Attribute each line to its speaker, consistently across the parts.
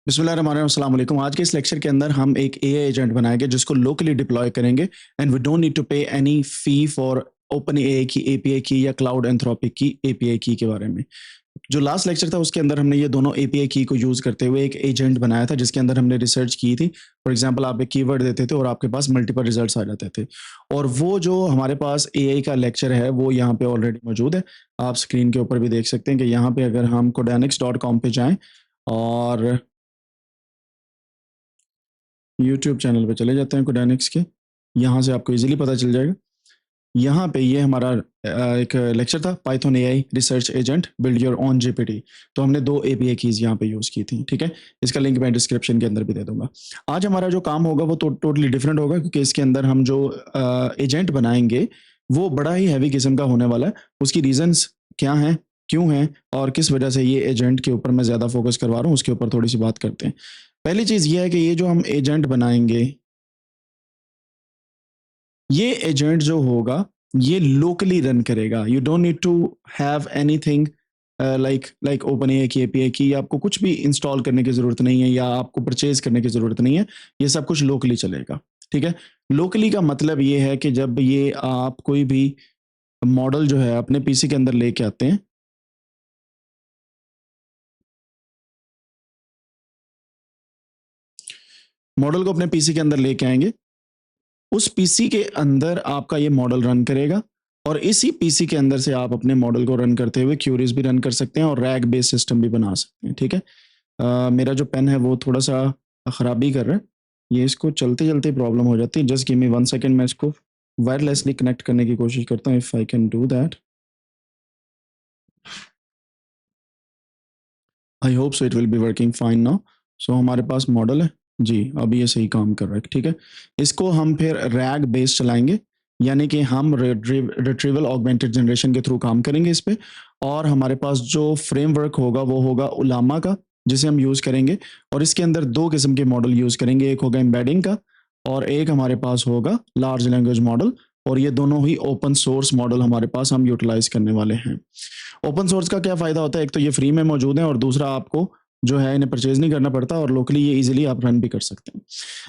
Speaker 1: बिस्मिल्लाहिर्रहमानिर्रहीम, अस्सलाम वालेकुम। आज के इस लेक्चर के अंदर हम एक एआई एजेंट बनाएंगे जिसको लोकली डिप्लॉय करेंगे and we don't need to pay any fee for OpenAI की एपीआई की या क्लाउड एंथ्रोपिक की एपीआई की के बारे में। जो लास्ट लेक्चर था उसके अंदर हमने ये दोनों एपीआई की को यूज़ करते हुए एक एजेंट बनाया था जिसके अंदर हमने रिसर्च की थी। फॉर एग्जांपल आप एक कीवर्ड देते थे और आपके पास मल्टीपल रिजल्ट्स आ जाते थे। और वो जो हमारे पास एआई का लेक्चर है वो यहाँ पे ऑलरेडी मौजूद है। आप स्क्रीन के ऊपर भी देख सकते हैं कि यहाँ पे अगर हम codanix.com पे जाएँ और यूट्यूब चैनल पे चले जाते हैं कोडाइनेक्स के, यहाँ से आपको इजीली पता चल जाएगा। यहाँ पे ये हमारा एक लेक्चर था Python AI research agent build your own GPT. तो हमने 2 एपीआई कीज़ यहाँ पे यूज़ की थी, ठीक है? इसका लिंक मैं डिस्क्रिप्शन के अंदर भी दे दूँगा। आज हमारा जो काम होगा वो टोटली डिफरेंट होगा क्योंकि इसके अंदर हम जो एजेंट बनाएँगे वो बड़ा ही हेवी किस्म का होने वाला है। उसकी रीज़न्स क्या हैं, क्यों हैं और किस वजह से ये एजेंट के ऊपर मैं ज़्यादा फोकस करवा रहा हूँ उसके ऊपर थोड़ी-सी बात करते हैं। पहली चीज़ ये है कि ये जो हम एजेंट बनाएँगे, ये एजेंट जो होगा, ये लोकली रन करेगा। You don't need to have anything like OpenAI की एपीआई की आपको कुछ भी इंस्टॉल करने की ज़रूरत नहीं है या आपको परचेज़ करने की ज़रूरत नहीं है। ये सब कुछ लोकली चलेगा, ठीक है? लोकली का मतलब ये है कि जब ये आप कोई भी मॉडल जो है अपने पीसी के अंदर लेके आते हैं, मॉडल को अपने पीसी के अंदर लेके आएँगे, उस पीसी के अंदर आपका ये मॉडल रन करेगा और इसी पीसी के अंदर से आप अपने मॉडल को रन करते हुए क्यूरीज भी रन कर सकते हैं और रैग बेस्ड सिस्टम भी बना सकते हैं, ठीक है? मेरा जो पेन है वो थोड़ा-सा खराबी कर रहा है। ये इसको चलते-चलते प्रॉब्लम हो जाती है। जस्ट गिव मी 1 सेकंड, मैं इसको वायरलेसली कनेक्ट करने की कोशिश करता हूँ if I can do that. I hope so it will be working fine now. So हमारे पास मॉडल है। जी, अभी ये सही काम कर रहा है, ठीक है? इसको हम फिर रैग बेस चलाएँगे, यानी कि हम रिट्रीवल ऑगमेंटेड जनरेशन के थ्रू काम करेंगे इस पे और हमारे पास जो फ्रेमवर्क होगा वो होगा उलामा का, जिसे हम यूज़ करेंगे और इसके अंदर 2 किस्म के मॉडल यूज़ करेंगे। एक होगा एम्बेडिंग का और एक हमारे पास होगा लार्ज लैंग्वेज मॉडल और ये दोनों ही ओपन सोर्स मॉडल हमारे पास हम यूटिलाइज़ करने वाले हैं। ओपन सोर्स का क्या फ़ायदा होता है? एक तो ये फ्री में मौजूद है और दूसरा आपको जो है इन्हें परचेज़ नहीं करना पड़ता और लोकली ये ईज़िली आप रन भी कर सकते हैं।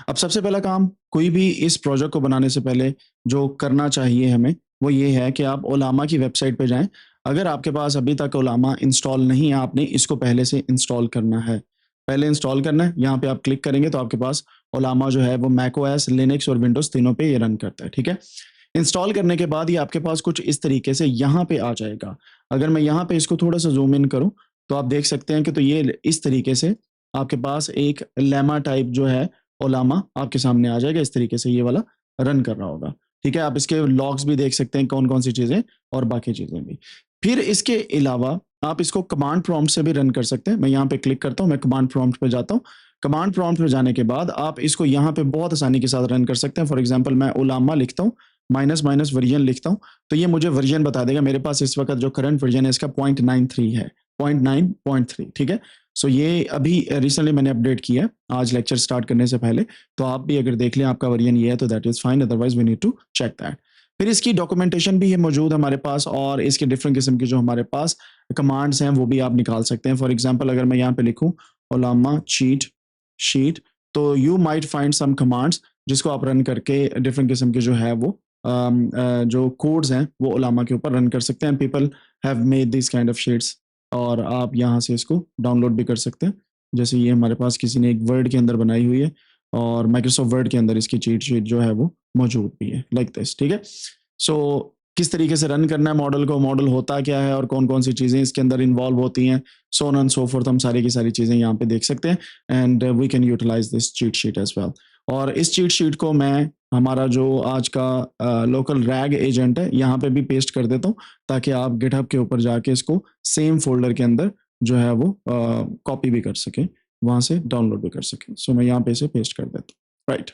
Speaker 1: अब सबसे पहला काम कोई भी इस प्रोजेक्ट को बनाने से पहले जो करना चाहिए हमें, वो ये है कि आप ओलामा की वेबसाइट पे जाएँ। अगर आपके पास अभी तक ओलामा इंस्टॉल नहीं है, आपने इसको पहले से इंस्टॉल करना है। पहले इंस्टॉल करना है, यहाँ पे आप क्लिक करेंगे तो आपके पास ओलामा जो है वो मैकओएस, लिनक्स और विंडोज़ तीनों पे ये रन करता है, ठीक है? इंस्टॉल करने के बाद ये आपके पास कुछ इस तरीके से यहाँ पे आ जाएगा। अगर मैं यहाँ पे इसको थोड़ा-सा ज़ूम इन करूँ, तो आप देख सकते हैं कि तो ये इस तरीके से आपके पास एक लेमा टाइप जो है ओलामा आपके सामने आ जाएगा, इस तरीके से ये वाला रन कर रहा होगा। ठीक है? आप इसके लॉग्स भी देख सकते हैं कौन-कौन सी चीज़ें और बाकी चीज़ें भी। फिर इसके अलावा आप इसको कमांड प्रॉम्प्ट से भी रन कर सकते हैं। मैं यहाँ पे क्लिक करता हूँ, मैं कमांड प्रॉम्प्ट पे जाता हूँ। कमांड प्रॉम्प्ट पे जाने के बाद आप इसको यहाँ पे बहुत आसानी के साथ रन कर सकते हैं। फॉर एग्ज़ाम्पल मैं ओलामा लिखता हूँ, माइनस वर्जन लिखता हूँ, तो ये मुझे वर्जन बता देगा। मेरे पास इस वक़्त जो करंट वर्जन है इसका 0.93 है, 0.9.3, ठीक है? सो ये अभी रिसेंटली मैंने अपडेट किया है, आज लेक्चर स्टार्ट करने से पहले। तो आप भी अगर देख लें आपका वर्जन ये है तो that is fine, otherwise we need to check that. फिर इसकी डॉक्यूमेंटेशन भी है मौजूद हमारे पास और इसके डिफरेंट किस्म के जो हमारे पास कमांड्स हैं वो भी आप निकाल सकते हैं। फॉर एग्ज़ाम्पल अगर मैं यहाँ पे लिखूँ ओलामा चीट शीट, तो you might find some commands जिसको आप रन करके डिफरेंट किस्म के जो है वो जो कोड्स हैं वो ओलामा के ऊपर रन कर सकते हैं। People have made this kind of sheets और आप यहाँ से इसको डाउनलोड भी कर सकते हैं। जैसे ये हमारे पास किसी ने एक वर्ड के अंदर बनाई हुई है और माइक्रोसॉफ्ट वर्ड के अंदर इसकी चीट शीट जो है वो मौजूद भी है लाइक दिस, ठीक है? सो किस तरीके से रन करना है मॉडल को, मॉडल होता क्या है और कौन-कौन सी चीज़ें इसके अंदर इन्वॉल्व होती हैं, so on and so forth, हम सारी की सारी चीज़ें यहाँ पे देख सकते हैं and we can utilize this cheat sheet as well. और इस चीट शीट को मैं हमारा जो आज का लोकल रैग एजेंट है यहाँ पे भी पेस्ट कर देता हूँ ताकि आप गिटहब के ऊपर जाके इसको सेम फ़ोल्डर के अंदर जो है वो कॉपी भी कर सकें, वहाँ से डाउनलोड भी कर सकें। सो मैं यहाँ पे इसे पेस्ट कर देता हूँ, राइट।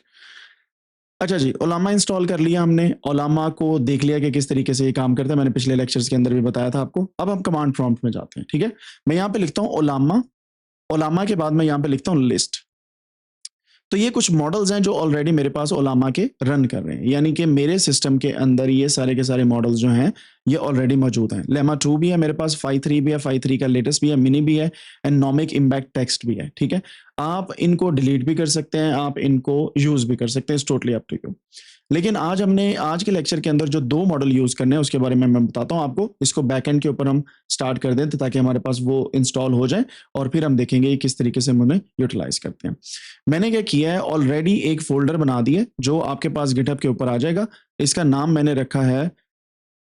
Speaker 1: अच्छा जी, ओलामा इंस्टॉल कर लिया हमने, ओलामा को देख लिया कि किस तरीके से ये काम करता है, मैंने पिछले लेक्चर्स के अंदर भी बताया था आपको। अब हम कमांड प्रॉम्प्ट में जाते हैं, ठीक है? मैं यहाँ पे लिखता हूँ ओलामा, ओलामा के बाद मैं यहाँ पे लिखता हूँ लिस्ट। तो ये कुछ मॉडल्स हैं जो ऑलरेडी मेरे पास ओलामा के रन कर रहे हैं, यानी कि मेरे सिस्टम के अंदर ये सारे के सारे मॉडल्स जो हैं ये ऑलरेडी मौजूद हैं। लेमा 2 भी है मेरे पास, फाई 3 भी है, फाई 3 का लेटेस्ट भी है, मिनी भी है एंड नॉमिक इम्पैक्ट टेक्स्ट भी है। ठीक है, आप इनको डिलीट भी कर सकते हैं, आप इनको यूज भी कर सकते हैं, it's totally up to you. लेकिन आज के लेक्चर के अंदर जो 2 मॉडल यूज करने हैं उसके बारे में मैं बताता हूं आपको। इसको बैकएंड के ऊपर हम स्टार्ट कर दें ताकि हमारे पास वो इंस्टॉल हो जाए और फिर हम देखेंगे कि किस तरीके से हम उन्हें यूटिलाइज करते हैं। मैंने क्या किया है, ऑलरेडी एक फोल्डर बना दिया जो आपके पास गिटहब के ऊपर आ जाएगा। इसका नाम मैंने रखा है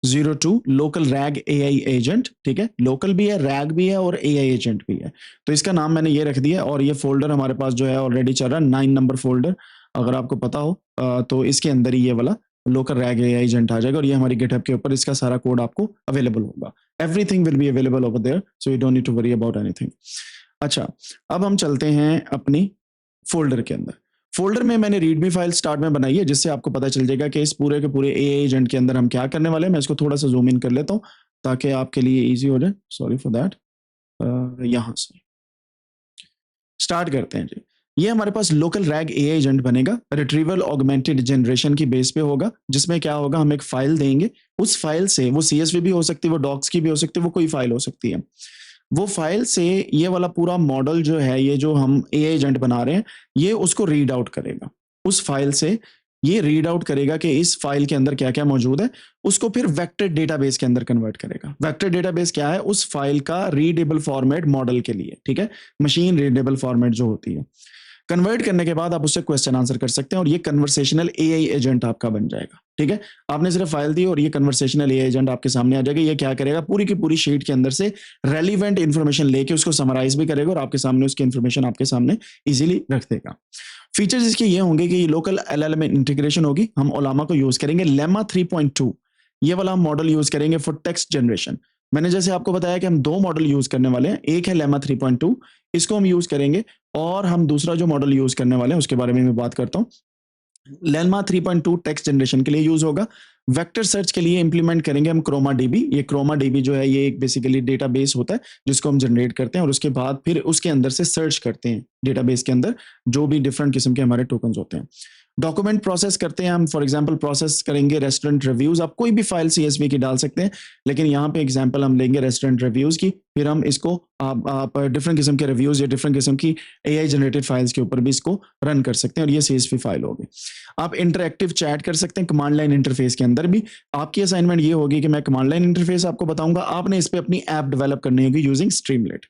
Speaker 1: 02 लोकल रैग एआई एजेंट। ठीक है, लोकल भी है, रैग भी है और एआई एजेंट भी है। तो इसका नाम मैंने ये रख दिया और ये फोल्डर हमारे पास जो है ऑलरेडी चल रहा है 9 नंबर फोल्डर। अगर आपको पता हो तो इसके अंदर ही ये वाला लोकल रैग एआई एजेंट आ जाएगा और ये हमारी गिटहब के ऊपर इसका सारा कोड आपको अवेलेबल होगा। Everything will be available over there, so you don't need to worry about anything. अच्छा, अब हम चलते हैं अपनी फोल्डर के अंदर। फोल्डर में मैंने रीडमी फाइल स्टार्ट में बनाई है जिससे आपको पता चल जाएगा कि इस पूरे के पूरे एआई एजेंट के अंदर हम क्या करने वाले हैं। मैं इसको थोड़ा सा जूम इन कर लेता हूं ताकि आपके लिए इजी हो जाए। Sorry for that. यहां से स्टार्ट करते हैं जी। ये हमारे पास लोकल रैग एआई एजेंट बनेगा, रिट्रीवल ऑगमेंटेड जनरेशन की बेस पे होगा, जिसमें क्या होगा, हम एक फाइल देंगे। उस फाइल से, वो सीएसवी भी हो सकती है, वो डॉक्स की भी हो सकती है, वो कोई फाइल हो सकती है। वो फाइल से ये वाला पूरा मॉडल जो है, ये जो हम एआई एजेंट बना रहे हैं, ये उसको रीड आउट करेगा। उस फाइल से ये रीड आउट करेगा कि इस फाइल के अंदर क्या क्या मौजूद है, उसको फिर वेक्टर डेटाबेस के अंदर कन्वर्ट करेगा। वेक्टर डेटाबेस क्या है, उस फाइल का रीडेबल फॉर्मेट मॉडल के लिए। ठीक है, मशीन रीडेबल फॉर्मेट जो होती है, कन्वर्ट करने के बाद आप उससे क्वेश्चन आंसर कर सकते हैं और ये कन्वर्सेशनल एआई एजेंट आपका बन जाएगा। ठीक है, आपने सिर्फ फाइल दी और ये कन्वर्सेशनल एआई एजेंट आपके सामने आ जाएगा। ये क्या करेगा, पूरी की पूरी शीट के अंदर से रेलिवेंट इन्फॉर्मेशन लेके उसको समराइज भी करेगा और आपके सामने उसकी इन्फॉर्मेशन आपके सामने इजीली रख देगा। फीचर्स इसके ये होंगे कि लोकल एलएलएम इंटीग्रेशन होगी, हम ओलामा को यूज करेंगे, लेमा 3.2 ये वाला हम मॉडल यूज करेंगे फॉर टेक्स्ट जनरेशन। मैंने जैसे आपको बताया कि हम 2 मॉडल यूज करने वाले हैं, एक है लेमा 3.2, इसको हम यूज करेंगे और हम दूसरा जो मॉडल यूज करने वाले हैं उसके बारे में मैं बात करता हूँ। लेमा 3.2 टेक्स्ट जनरेशन के लिए यूज होगा। वेक्टर सर्च के लिए इंप्लीमेंट करेंगे हम क्रोमा डीबी। ये क्रोमा डीबी जो है, ये एक बेसिकली डेटाबेस होता है जिसको हम जनरेट करते हैं और उसके बाद फिर उसके अंदर से सर्च करते हैं डेटाबेस के अंदर जो भी डिफरेंट किस्म के हमारे टोकन्स होते हैं। डॉक्यूमेंट प्रोसेस करते हैं हम, फॉर एग्जांपल प्रोसेस करेंगे रेस्टोरेंट रिव्यूज। आप कोई भी फाइल सीएसवी की डाल सकते हैं, लेकिन यहाँ पे एग्जांपल हम लेंगे रेस्टोरेंट रिव्यूज की। फिर हम इसको आप डिफरेंट किस्म के रिव्यूज या डिफरेंट किस्म की एआई जनरेटेड फाइल्स के ऊपर भी इसको रन कर सकते हैं और ये सीएसवी फाइल होगी। आप इंटरएक्टिव चैट कर सकते हैं कमांड लाइन इंटरफेस के अंदर भी। आपकी असाइनमेंट ये होगी कि मैं कमांड लाइन इंटरफेस आपको बताऊंगा, आपने इस पे अपनी ऐप डेवलप करनी होगी यूजिंग स्ट्रीमलेट।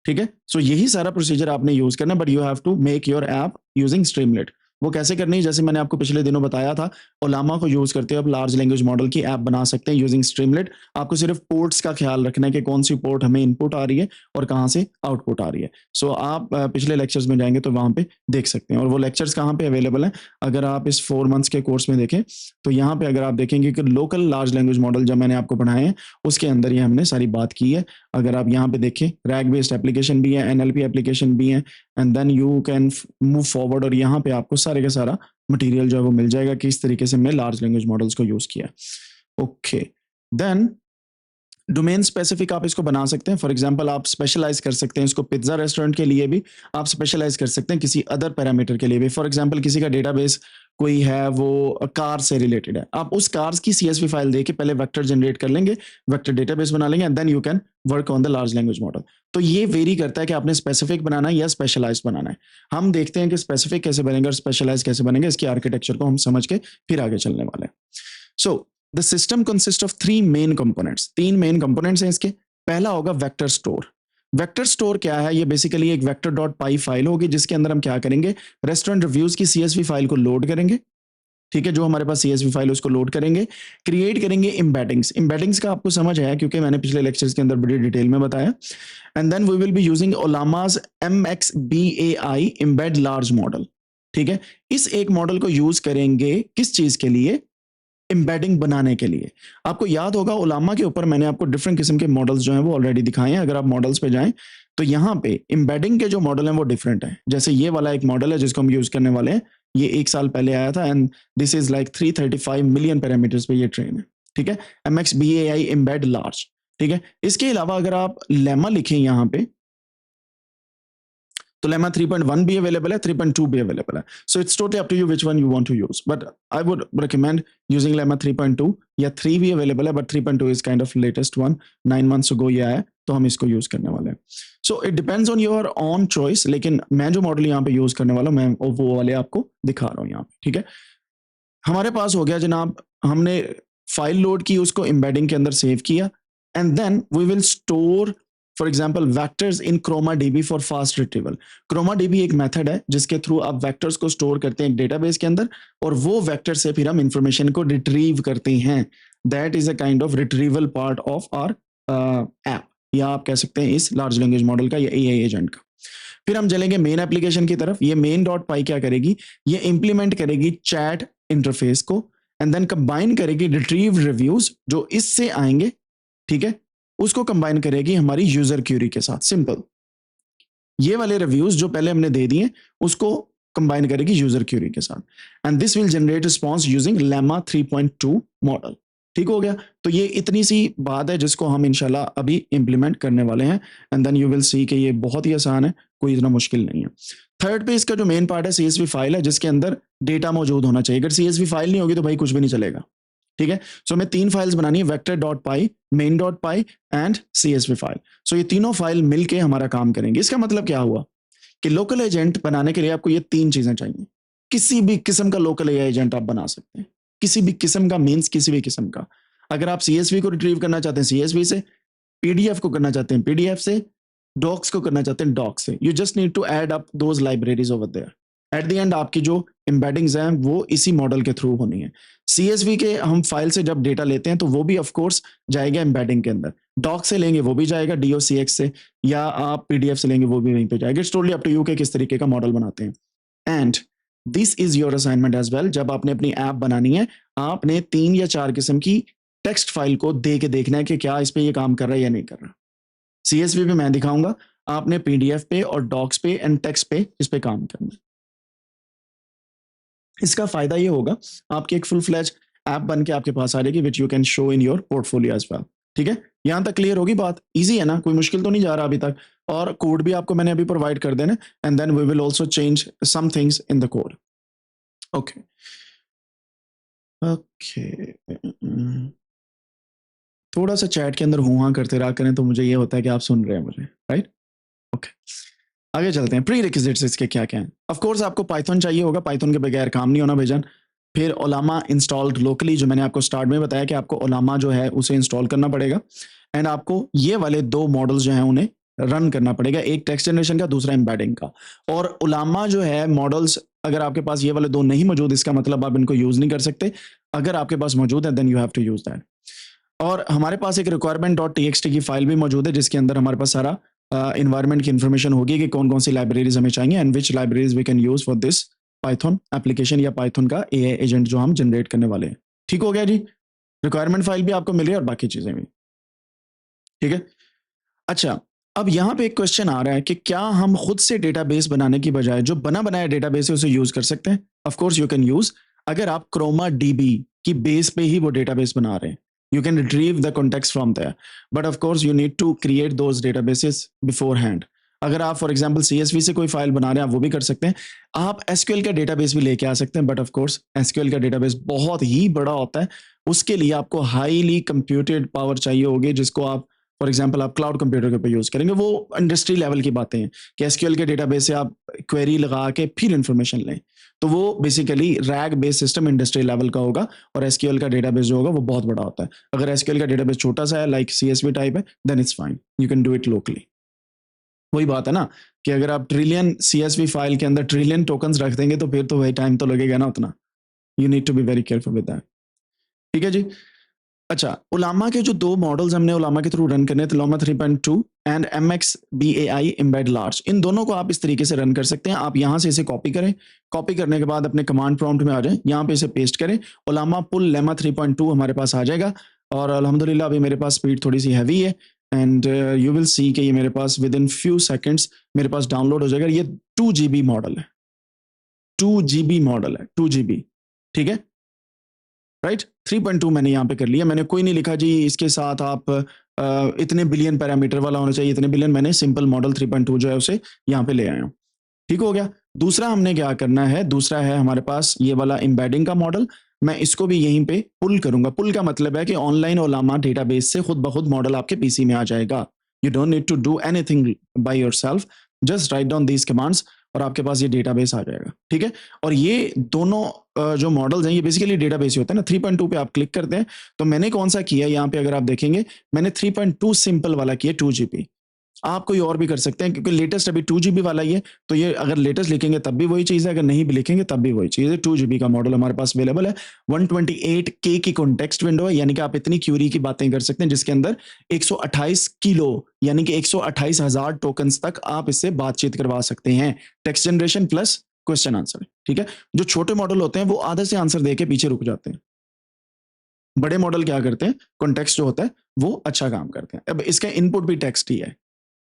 Speaker 1: ठीक है, सो यही सारा प्रोसीजर आपने यूज करना, but you have to make your app using Streamlit. वो कैसे करनी है, जैसे मैंने आपको पिछले दिनों बताया था, ओलामा को यूज करते हुए आप लार्ज लैंग्वेज मॉडल की ऐप बना सकते हैं यूजिंग स्ट्रीमलेट। आपको सिर्फ पोर्ट्स का ख्याल रखना है कि कौन सी पोर्ट हमें इनपुट आ रही है और कहाँ से आउटपुट आ रही है। सो आप पिछले लेक्चर्स में जाएंगे तो वहां पे देख सकते हैं। और वो लेक्चर्स कहाँ पे अवेलेबल हैं, अगर आप इस 4 मंथ्स के कोर्स में देखें तो यहाँ पे अगर आप देखेंगे कि लोकल लार्ज लैंग्वेज मॉडल जब मैंने आपको पढ़ाए हैं उसके अंदर ही हमने सारी बात की है। अगर आप यहाँ पे देखें, रैग बेस्ड एप्लीकेशन भी है, एनएलपी एप्लीकेशन भी है, and then you can move forward और यहाँ पे आपको सारे का सारा मटेरियल जो है वो मिल जाएगा कि इस तरीके से हमने लार्ज लैंग्वेज मॉडल्स को यूज किया। ओके, देन डोमेन स्पेसिफिक आप इसको बना सकते हैं। फॉर एग्जांपल आप स्पेशलाइज कर सकते हैं इसको पिज्जा रेस्टोरेंट के लिए भी, आप स्पेशलाइज कर सकते हैं किसी अदर पैरामीटर के लिए भी। फॉर एग्जांपल किसी का डेटाबेस कोई है वो कार से रिलेटेड है, आप उस कार्स की सीएसवी फाइल देके पहले वेक्टर जनरेट कर लेंगे, वेक्टर डेटाबेस बना लेंगे and then you can work on the large language model. तो ये वेरी करता है कि आपने स्पेसिफिक बनाना है या स्पेशलाइज बनाना है। हम देखते हैं कि स्पेसिफिक कैसे बनेगा और स्पेशलाइज कैसे बनेंगे, इसकी आर्किटेक्चर को हम समझ के फिर आगे चलने वाले हैं। So the system consist of 3 main components. 3 main components हैं इसके। पहला होगा वेक्टर स्टोर। वेक्टर स्टोर क्या है, ये बेसिकली एक वेक्टर डॉट पाई फाइल होगी जिसके अंदर हम क्या करेंगे, रेस्टोरेंट रिव्यूज की सीएसवी फाइल को लोड करेंगे। ठीक है, जो हमारे पास सीएसवी फाइल उसको लोड करेंगे, क्रिएट करेंगे एम्बेडिंग्स। एम्बेडिंग्स का आपको समझ है क्योंकि मैंने पिछले लेक्चर्स के अंदर बड़ी डिटेल में बताया। And then we will be using Ollama's MXBAI embed large model. ठीक है, इस एक मॉडल को यूज करेंगे किस चीज के लिए, एम्बेडिंग बनाने के लिए। आपको याद होगा ओलामा के ऊपर मैंने आपको डिफरेंट किस्म के मॉडल्स जो हैं वो ऑलरेडी दिखाए हैं। अगर आप मॉडल्स पे जाएं तो यहाँ पे एम्बेडिंग के जो मॉडल हैं वो डिफरेंट हैं। जैसे ये वाला एक मॉडल है जिसको हम यूज करने वाले हैं, ये 1 साल पहले आया था and this is like 335 million parameters पे ये ट्रेन है। ठीक है, MXBAI एम्बेड लार्ज। ठीक है, इसके अलावा अगर आप लेमा लिखें यहाँ पे तो लेमा 3.1 भी अवेलेबल है, 3.2 भी अवेलेबल है. So it's totally up to you which one you want to use, but I would recommend using Llama 3.2 या 3 भी अवेलेबल है, but 3.2 is kind of latest one, 9 months ago ये आया, तो हम इसको यूज करने वाले हैं. So it depends on your on choice, लेकिन मैं जो मॉडल यहाँ पे यूज करने वाला हूँ, मैं वो वाले आपको दिखा रहा हूँ यहाँ पे. ठीक है, हमारे पास हो गया जनाब, हमने फाइल लोड की, उसको एम्बेडिंग के अंदर सेव किया, and then we will store for example vectors in ChromaDB for fast retrieval. ChromaDB एक मेथड है जिसके थ्रू आप वेक्टर्स को स्टोर करते हैं डेटाबेस के अंदर, और वो वेक्टर से फिर हम इंफॉर्मेशन को रिट्रीव करते हैं. That is a kind of retrieval part of our app, या आप कह सकते हैं इस लार्ज लैंग्वेज मॉडल का या एआई एजेंट का. फिर हम चलेंगे मेन एप्लीकेशन की तरफ. ये मेन डॉट पाई क्या करेगी, ये इंप्लीमेंट करेगी चैट इंटरफेस को, एंड देन कंबाइन करेगी रिट्रीव रिव्यूज जो इससे आएंगे, ठीक है, उसको कंबाइन करेगी हमारी यूजर क्यूरी के साथ. सिंपल, ये वाले रिव्यूज जो पहले हमने दे दिए उसको कंबाइन करेगी यूजर क्यूरी के साथ, and this will generate response using Llama 3.2 model. ठीक हो गया. तो ये इतनी सी बात है जिसको हम इंशाल्लाह अभी इंप्लीमेंट करने वाले हैं, and then you will see कि ये बहुत ही आसान है, कोई इतना मुश्किल नहीं है. थर्ड पे इसका जो मेन पार्ट है CSV फाइल है, जिसके अंदर डेटा मौजूद होना चाहिए. अगर CSV फाइल नहीं होगी तो भाई कुछ भी नहीं चलेगा. ठीक है, सो हमें 3 फाइल्स बनानी है, vector dot py, main dot py and CSV file. So ये तीनों फाइल मिलके हमारा काम करेंगे. इसका मतलब क्या हुआ कि लोकल एजेंट बनाने के लिए आपको ये 3 चीजें चाहिए. किसी भी किस्म का लोकल एआई एजेंट आप बना सकते हैं, किसी भी किस्म का, मीन्स किसी भी किस्म का. अगर आप CSV को रिट्रीव करना चाहते हैं CSV से, PDF को करना चाहते हैं PDF से, डॉक्स को करना चाहते हैं डॉक्स से, you just need to add up those libraries over there. At the end आपकी जो एम्बेडिंग्स हैं वो इसी मॉडल के थ्रू होनी है. CSV के हम फाइल से जब डेटा लेते हैं तो वो भी ऑफ कोर्स जाएगा एम्बेडिंग के अंदर. डॉक से लेंगे वो भी जाएगा DOCX से, या आप PDF से लेंगे वो भी वहीं पे जाएगा. It's totally up to you के किस तरीके का मॉडल बनाते हैं. And this is your assignment as well. जब आपने अपनी ऐप बनानी है, आपने 3 या 4 किस्म की टेक्स्ट फाइल को दे के देखना है कि क्या इस पे ये काम कर रहा है या नहीं कर रहा. CSV पे मैं दिखाऊंगा, आपने PDF पे और डॉक्स पे एंड टेक्स्ट पे इस पे काम करना है. इसका फायदा ये होगा, आपकी एक फुल फ्लैज ऐप बन के आपके पास आ जाएगी, which you can show in your portfolio as well. ठीक है, यहां तक क्लियर होगी बात? इजी है ना, कोई मुश्किल तो नहीं जा रहा अभी तक. और कोड भी आपको मैंने अभी प्रोवाइड कर देना, and then we will also change some things in the code. Okay okay, थोड़ा सा चैट के अंदर हूँ हाँ करते रहा करें तो मुझे ये होता है कि आप सुन रहे हैं मुझे, राइट. ओके, आगे चलते हैं. प्री रिक्विजिट्स इसके क्या क्या हैं. ऑफ कोर्स आपको पाइथन चाहिए होगा, पाइथन के बगैर काम नहीं होना भेजन. फिर ओलामा इंस्टॉल्ड लोकली, जो मैंने आपको स्टार्ट में बताया कि आपको ओलामा जो है उसे इंस्टॉल करना पड़ेगा, एंड आपको ये वाले 2 मॉडल्स जो हैं उन्हें रन करना पड़ेगा, एक टेक्स्ट जनरेशन का, दूसरा एम्बेडिंग का. और ओलामा जो है मॉडल्स, अगर आपके पास ये वाले 2 नहीं मौजूद, इसका मतलब आप इनको यूज नहीं कर सकते. अगर आपके पास मौजूद है then you have to use that. और हमारे पास एक requirement.txt की फाइल भी मौजूद है, जिसके अंदर हमारे पास सारा इन्वायरमेंट की इन्फॉर्मेशन होगी कि कौन कौन सी लाइब्रेरीज हमें चाहिए, and which libraries we can use for this Python application या पाइथन का एआई एजेंट जो हम जनरेट करने वाले हैं. ठीक हो गया जी, रिक्वायरमेंट फाइल भी आपको मिल रही है और बाकी चीजें भी. ठीक है, अच्छा, अब यहाँ पे एक क्वेश्चन आ रहा है कि क्या हम खुद से डेटाबेस बनाने की बजाय जो बना बनाया डेटाबेस है उसे यूज कर सकते हैं. Of course you can use, अगर आप क्रोमाडीबी की बेस पे ही वो डेटाबेस बना रहे हैं. You can retrieve the context from there, but of course you need to create those databases beforehand. अगर आप फॉर एग्जाम्पल CSV से कोई फाइल बना रहे हैं आप वो भी कर सकते हैं. आप SQL का डेटाबेस भी लेके आ सकते हैं, बट ऑफ कोर्स SQL का डेटाबेस बहुत ही बड़ा होता है. उसके लिए आपको हाईली कंप्यूटेड पावर चाहिए होगी, जिसको आप फॉर एग्जाम्पल आप क्लाउड कंप्यूटर के ऊपर यूज करेंगे. वो इंडस्ट्री लेवल की बातें हैं कि SQL के डेटाबेस से आप क्वेरी लगा के फिर इंफॉर्मेशन लें. तो वो basically rag based system industry level का होगा, और SQL का डेटाबेस जो होगा वो बहुत बड़ा होता है. अगर SQL का डेटाबेस छोटा सा है लाइक CSV टाइप है, then it's fine, you can do it locally. वही बात है ना कि अगर आप ट्रिलियन CSV फाइल के अंदर ट्रिलियन टोकन्स रख देंगे तो फिर तो वही टाइम तो लगेगा ना उतना. You need to be very careful with that. ठीक है जी. अच्छा, ओलामा के जो 2 मॉडल्स हमने ओलामा के थ्रू रन करने हैं, ओलामा 3.2 एंड MXBAI एम्बेड लार्ज, इन दोनों को आप इस तरीके से रन कर सकते हैं. आप यहाँ से इसे कॉपी करें, कॉपी करने के बाद अपने कमांड प्रॉम्प्ट में आ जाए, यहाँ पे इसे पेस्ट करें, ओलामा पुल लेमा 3.2 हमारे पास आ जाएगा. और अल्हम्दुलिल्लाह अभी मेरे पास स्पीड थोड़ी सी हैवी है, एंड यू विल सी कि ये मेरे पास विद इन फ्यू सेकेंड्स मेरे पास डाउनलोड हो जाएगा. ये 2 GB मॉडल है, 2 GB मॉडल है, 2 GB. ठीक है, राइट. 3.2 मैंने यहाँ पे कर लिया. मैंने कोई नहीं लिखा जी इसके साथ आप इतने बिलियन पैरामीटर वाला होना चाहिए, इतने बिलियन. मैंने सिंपल मॉडल 3.2 जो है उसे यहाँ पे ले आया हूँ. ठीक हो गया। दूसरा हमने क्या करना है, दूसरा है हमारे पास ये वाला एम्बेडिंग का मॉडल। मैं इसको भी यहीं पे पुल करूंगा। पुल का मतलब है कि ऑनलाइन ओलामा डेटाबेस से खुद ब खुद मॉडल आपके पीसी में आ जाएगा। You don't need to do anything by yourself, just write down these commands और आपके पास ये डेटाबेस आ जाएगा। ठीक है। और ये दोनों जो मॉडल्स हैं ये बेसिकली डेटाबेस ही होता है ना। 3.2 पे आप क्लिक करते हैं तो मैंने कौन सा किया यहाँ पे, अगर आप देखेंगे मैंने 3.2 सिंपल वाला किया 2 GB। आप कोई और भी कर सकते हैं क्योंकि लेटेस्ट अभी 2 GB वाला ही है, तो ये अगर लेटेस्ट लिखेंगे तब भी वही चीज़ है, अगर नहीं भी लिखेंगे तब भी वही चीज़ है। 2 GB का मॉडल हमारे पास अवेलेबल है। 128K की कॉन्टेक्स्ट विंडो है, यानी कि आप इतनी क्यूरी की बातें कर सकते हैं जिसके अंदर 128 किलो यानी कि 128,000 टोकन्स तक आप इससे बातचीत करवा सकते हैं। Text generation plus question answer. ठीक है। जो छोटे मॉडल होते हैं वो आधे से आंसर दे के पीछे रुक जाते हैं। बड़े मॉडल क्या करते हैं, कॉन्टेक्स्ट जो होता है वो अच्छा काम करते हैं। अब इसका इनपुट भी टेक्स्ट ही है।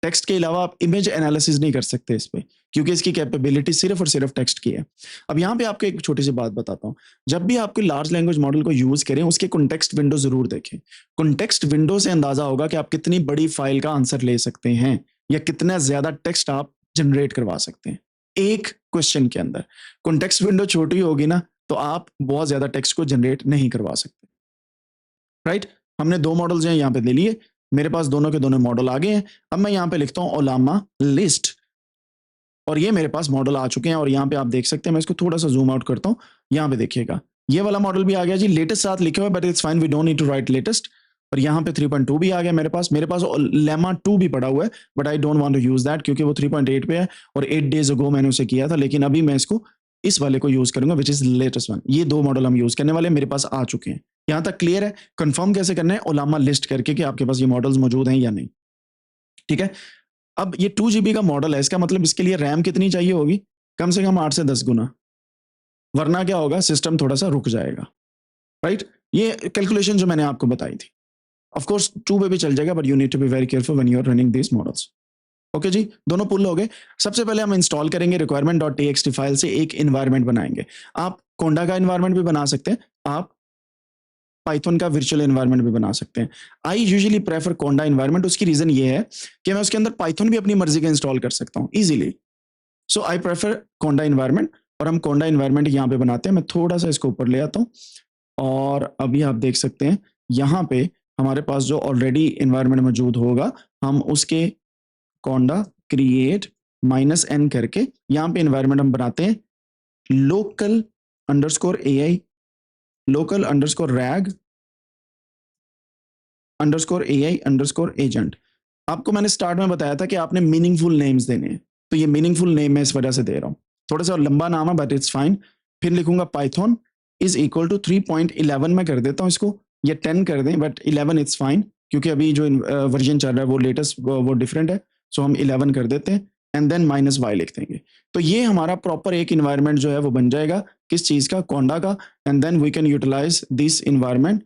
Speaker 1: टेक्स्ट के अलावा आप इमेज एनालिसिस नहीं कर सकते इस पे, क्योंकि इसकी कैपेबिलिटी सिर्फ और सिर्फ टेक्स्ट की है। अब यहाँ पे आपको एक छोटी सी बात बताता हूँ। जब भी आप कोई लार्ज लैंग्वेज मॉडल को यूज करें उसके कॉन्टेक्स्ट विंडो जरूर देखें। कॉन्टेक्स्ट विंडो से अंदाजा होगा कि आप कितनी बड़ी फाइल का आंसर ले सकते हैं या कितना ज्यादा टेक्स्ट आप जनरेट करवा सकते हैं एक क्वेश्चन के अंदर। कॉन्टेक्स्ट विंडो छोटी होगी ना तो आप बहुत ज्यादा टेक्स्ट को जनरेट नहीं करवा सकते। राइट। हमने दो मॉडल्स हैं यहाँ पे ले लिए, मेरे पास दोनों के दोनों मॉडल आ गए हैं। अब मैं यहाँ पे लिखता हूँ ओलामा लिस्ट और ये मेरे पास मॉडल आ चुके हैं और यहाँ पे आप देख सकते हैं। मैं इसको थोड़ा सा जूम आउट करता हूँ, यहाँ पे देखिएगा ये वाला मॉडल भी आ गया जी। लेटेस्ट साथ लिखे हुए but it's fine, we don't need to write latest. और यहाँ पे 3.2 भी आ गया मेरे पास लेमा 2 भी पड़ा हुआ है but I don't want to use that क्योंकि वो 3.8 पे है और 8 डेज अगो मैंने उसे किया था। लेकिन अभी मैं इसको इस वाले को यूज करूंगा विच इज लेटेस्ट वन। ये दो मॉडल हम यूज करने वाले मेरे पास आ चुके हैं। यहाँ तक क्लियर है। कंफर्म कैसे करना है, ओलामा लिस्ट करके कि आपके पास ये मॉडल्स मौजूद हैं या नहीं। ठीक है। अब ये 2 GB का मॉडल है, इसका मतलब इसके लिए रैम कितनी चाहिए होगी, कम से कम 8 से 10 गुना, वरना क्या होगा सिस्टम थोड़ा सा रुक जाएगा। राइट। ये कैलकुलेशन जो मैंने आपको बताई थी। ऑफ कोर्स 2 पे भी चल जाएगा but you need to be very careful when you are running this models. Okay जी, दोनों पुल हो गए। सबसे पहले हम इंस्टॉल करेंगे requirement.txt फाइल से एक इन्वायरमेंट बनाएंगे। आप कोंडा का इन्वायरमेंट भी बना सकते हैं, आप पाइथन का वर्चुअल एनवायरनमेंट भी बना सकते हैं। I usually prefer Konda environment. उसकी रीजन ये है कि मैं उसके अंदर पाइथन भी अपनी मर्जी का इंस्टॉल कर सकता हूँ easily. So I prefer Konda environment और हम कोंडा एनवायरनमेंट यहाँ पे बनाते हैं। मैं थोड़ा सा इसको ऊपर ले आता हूँ और अभी आप देख सकते हैं यहाँ पे हमारे पास जो ऑलरेडी एनवायरनमेंट मौजूद होगा हम उसके कोंडा क्रिएट -n करके यहाँ पे एनवायरनमेंट हम बनाते हैं local underscore AI local underscore rag underscore AI underscore agent. आपको मैंने स्टार्ट में बताया था कि आपने मीनिंगफुल नेम्स देने हैं, तो ये मीनिंगफुल नेम मैं इस वजह से दे रहा हूँ। थोड़ा सा लंबा नाम है बट इट्स फाइन। फिर लिखूंगा पाइथन इज इक्वल टू 3.11 में कर देता हूँ इसको, या 10 कर दें बट 11 इट्स फाइन क्योंकि अभी जो वर्जन चल रहा है वो लेटेस्ट वो डिफरेंट है। सो हम 11 कर देते हैं एंड देन -y लिख देंगे। तो ये हमारा प्रॉपर एक इन्वायरमेंट जो है वो बन जाएगा किस चीज़ का, कोंडा का। And then we can utilize this environment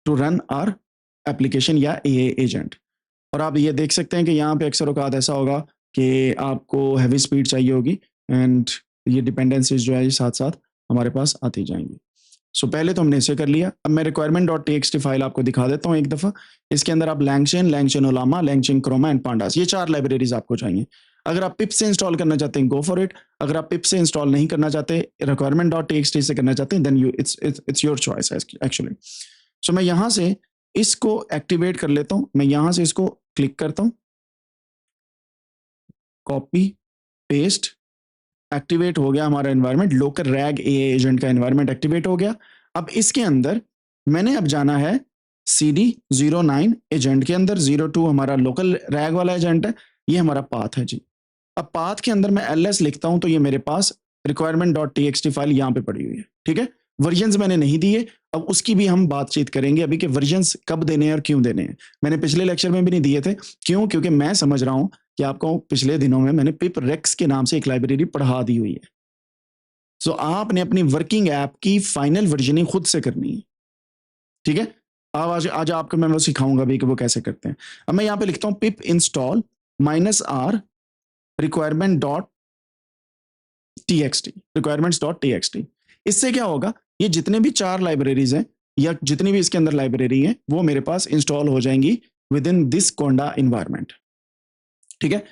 Speaker 1: to run our application या AI एजेंट। और आप ये देख सकते हैं कि यहाँ पे अक्सर औकात ऐसा होगा कि आपको हैवी स्पीड चाहिए होगी एंड ये डिपेंडेंसीज जो है साथ साथ हमारे पास आती जाएंगी। सो पहले तो हमने इसे कर लिया। अब मैं requirement.txt फाइल आपको दिखा देता हूँ एक दफ़ा। इसके अंदर आप LangChain Ollama, LangChain Chroma and pandas, ये 4 लाइब्रेरीज आपको चाहिए। अगर आप पिप से इंस्टॉल करना चाहते हैं गो फॉर इट। अगर आप पिप से इंस्टॉल नहीं करना चाहते, requirement.txt से करना चाहते हैं then you it's your choice actually. So मैं यहाँ से इसको एक्टिवेट कर लेता हूँ। मैं यहाँ से इसको क्लिक करता हूँ, कॉपी पेस्ट, एक्टिवेट हो गया हमारा environment. Local rag AI agent का एनवायरनमेंट एक्टिवेट हो गया। अब इसके अंदर मैंने अब जाना है CD09 एजेंट के अंदर। 02 हमारा लोकल रैग वाला एजेंट है, ये हमारा पाथ है जी। अब पाथ के अंदर मैं ls लिखता हूं तो ये मेरे पास requirement.txt फाइल यहाँ पे पड़ी हुई है। ठीक है। वर्जन्स मैंने नहीं दिए, अब उसकी भी हम बातचीत करेंगे अभी कि वर्जन्स कब देने हैं और क्यों देने हैं। मैंने पिछले लेक्चर में भी नहीं दिए थे, क्यों, क्योंकि मैं समझ रहा हूं कि आपको पिछले दिनों में मैंने पिप रेक्स के नाम से एक लाइब्रेरी पढ़ा दी हुई है। सो आपने अपनी वर्किंग ऐप की फाइनल वर्जनिंग खुद से करनी है। ठीक है। अब आज आपको मैं वो सिखाऊंगा भी कि वो कैसे करते हैं। अब मैं यहाँ पे लिखता हूँ पिप इंस्टॉल -r requirements.txt। इससे क्या होगा, ये जितने भी 4 लाइब्रेरीज हैं या जितनी भी इसके अंदर लाइब्रेरी हैं वो मेरे पास इंस्टॉल हो जाएंगी with in this Konda environment. ठीक है।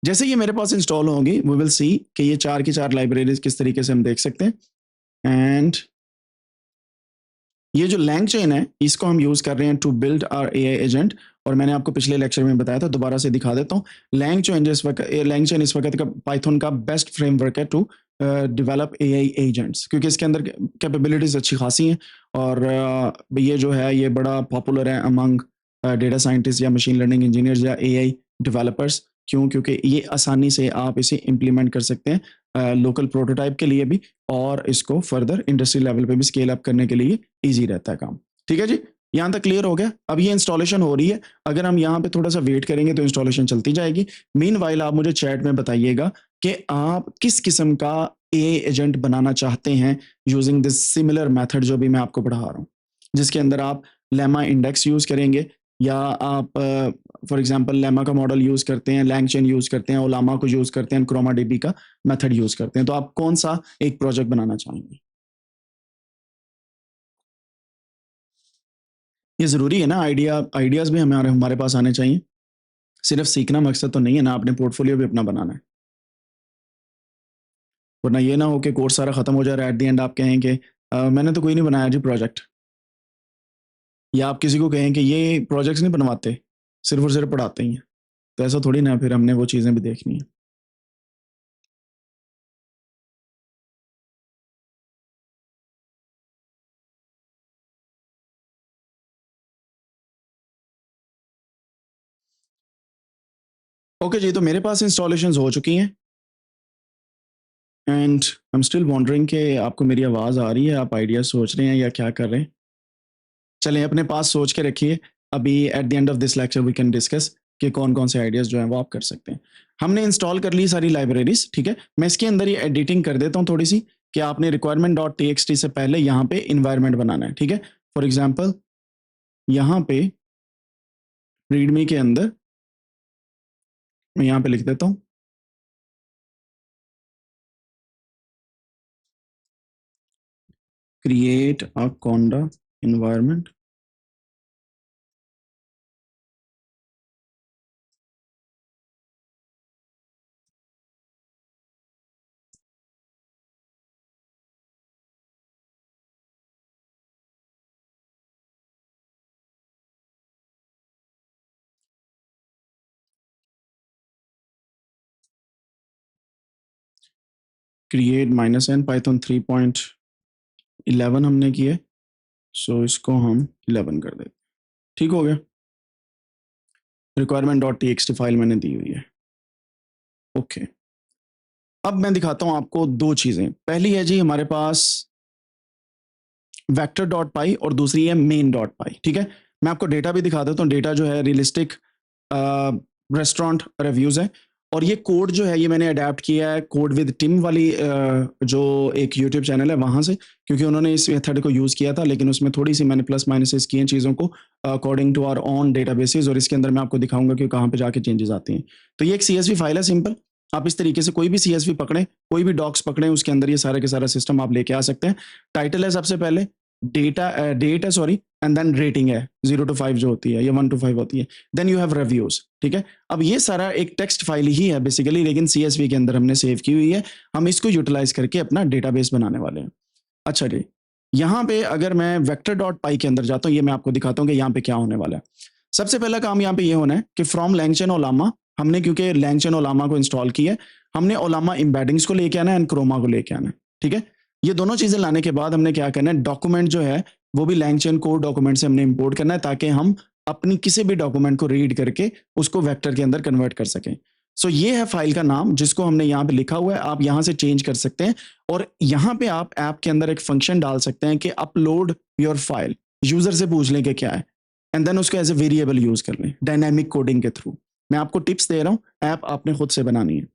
Speaker 1: जैसे ये मेरे पास इंस्टॉल होंगी वी विल सी कि ये 4 की 4 लाइब्रेरीज किस तरीके से हम देख सकते हैं। एंड ये जो LangChain है इसको हम यूज़ कर रहे हैं to build our AI agent, और मैंने आपको पिछले लेक्चर में बताया था, दोबारा से दिखा देता हूँ। LangChain इस वक्त का पाइथन का बेस्ट फ्रेमवर्क है टू डेवलप एआई एजेंट्स, क्योंकि इसके अंदर कैपेबिलिटीज अच्छी खासी हैं, और ये जो है ये बड़ा पॉपुलर है अमंग डेटा साइंटिस्ट या मशीन लर्निंग इंजीनियर्स या एआई डेवलपर्स। क्यों? क्योंकि ये आसानी से आप इसे इम्प्लीमेंट कर सकते हैं लोकल प्रोटोटाइप के लिए भी, और इसको फर्दर इंडस्ट्री लेवल पे भी स्केल अप करने के लिए ईजी रहता है काम। ठीक है जी, यहाँ तक क्लियर हो गया। अब ये इंस्टॉलेशन हो रही है, अगर हम यहाँ पे थोड़ा सा वेट करेंगे तो इंस्टॉलेशन चलती जाएगी। मीनवाइल आप मुझे चैट में बताइएगा कि आप किस किस्म का एआई एजेंट बनाना चाहते हैं यूजिंग दिस सिमिलर मेथड जो भी मैं आपको पढ़ा रहा हूँ, जिसके अंदर आप लेमा इंडेक्स यूज करेंगे, या आप फॉर एग्जांपल लेमा का मॉडल यूज करते हैं, LangChain यूज करते हैं, ओलामा को यूज करते हैं, क्रोमाडीबी का मेथड यूज करते हैं। तो आप कौन सा एक प्रोजेक्ट बनाना चाहेंगे? ये ज़रूरी है ना, आइडियाज़ भी हमारे हमारे पास आने चाहिए। सिर्फ सीखना मकसद तो नहीं है ना, आपने पोर्टफोलियो भी अपना बनाना है। वरना ये ना हो कि कोर्स सारा खत्म हो जाए, एट द एंड आप कहें कि मैंने तो कोई नहीं बनाया जी प्रोजेक्ट, या आप किसी को कहें कि ये प्रोजेक्ट्स नहीं बनवाते, सिर्फ और सिर्फ पढ़ाते ही हैं। तो ऐसा थोड़ी ना, फिर हमने वो चीज़ें भी देखनी है। ओके जी, तो मेरे पास इंस्टॉलेशंस हो चुकी हैं, and I am still wondering कि आपको मेरी आवाज़ आ रही है, आप आइडिया सोच रहे हैं या क्या कर रहे हैं? चलें अपने पास सोच के रखिए, अभी at the end of this lecture we can discuss कि कौन-कौन से आइडियाज़ जो हैं वो आप कर सकते हैं। हमने इंस्टॉल कर ली सारी लाइब्रेरीज़, ठीक है? मैं इसके अंदर ये एडिटिंग कर देता हूँ थोड़ी-सी, कि आपने requirement.txt से पहले यहाँ पे एनवायरनमेंट बनाना है, ठीक है? फॉर एग्ज़ाम्पल यहाँ पे रीडमी के अंदर मैं यहाँ पे लिख देता हूँ, create a conda environment, create -n Python 3.11 हमने किया, सो इसको हम 11 कर देते हैं। ठीक हो गया? requirement.txt फाइल मैंने दी हुई है। ओके, अब मैं दिखाता हूँ आपको 2 चीज़ें। पहली है जी हमारे पास vector.py और दूसरी है main.py, ठीक है? मैं आपको डेटा भी दिखा देता हूँ। डेटा जो है रियलिस्टिक रेस्टोरेंट रिव्यूज़ है, और ये कोड जो है ये मैंने अडैप्ट किया है कोड विद टिम वाली जो एक यूट्यूब चैनल है वहाँ से, क्योंकि उन्होंने इस मेथड को यूज़ किया था, लेकिन उसमें थोड़ी-सी मैंने प्लस माइनसेस किए हैं चीज़ों को according to our own databases, और इसके अंदर मैं आपको दिखाऊँगा कि कहाँ पे जाके चेंजेस आते हैं। तो ये एक सीएसवी फाइल है सिंपल, आप इस तरीके से कोई भी सीएसवी पकड़ें, कोई भी डॉक्स पकड़ें, उसके अंदर ये सारा के सारा सिस्टम आप लेके आ सकते हैं। टाइटल है सबसे पहले, डेट है सॉरी, एंड देन रेटिंग है 0 टू 5 जो होती है, या 1 टू 5 होती है। देन यू हैव रिव्यूज़, ठीक है? अब ये सारा एक टेक्स्ट फाइल ही है बेसिकली, लेकिन सीएसवी के अंदर हमने सेव की हुई है। हम इसको यूटिलाइज़ करके अपना डेटाबेस बनाने वाले हैं। अच्छा जी, यहाँ पे अगर मैं vector.py के अंदर जाता हूँ, ये मैं आपको दिखाता हूँ कि यहाँ पे क्या होने वाला है। सबसे पहला काम यहाँ पे ये होना है कि फ्रॉम LangChain ओलामा, हमने क्योंकि LangChain ओलामा को इंस्टॉल किया है, हमने ओलामा एम्बेडिंग्स को लेके आना है एंड क्रोमा को लेके आना है, ठीक है? ये दोनों चीज़ें लाने के बाद हमने क्या करना है, डॉक्यूमेंट जो है वो भी LangChain कोड डॉक्यूमेंट से हमने इंपोर्ट करना है, ताकि हम अपनी किसी भी डॉक्यूमेंट को रीड करके उसको वेक्टर के अंदर कन्वर्ट कर सकें। सो ये है फाइल का नाम, जिसको हमने यहाँ पे लिखा हुआ है, आप यहाँ से चेंज कर सकते हैं, और यहाँ पे आप ऐप के अंदर एक फंक्शन डाल सकते हैं कि अपलोड योर फाइल, यूजर से पूछ लें कि क्या है, एंड देन उसको एज ए वेरिएबल यूज कर लें डायनामिक कोडिंग के थ्रू। मैं आपको टिप्स दे रहा हूँ, ऐप आपने खुद से बनानी है।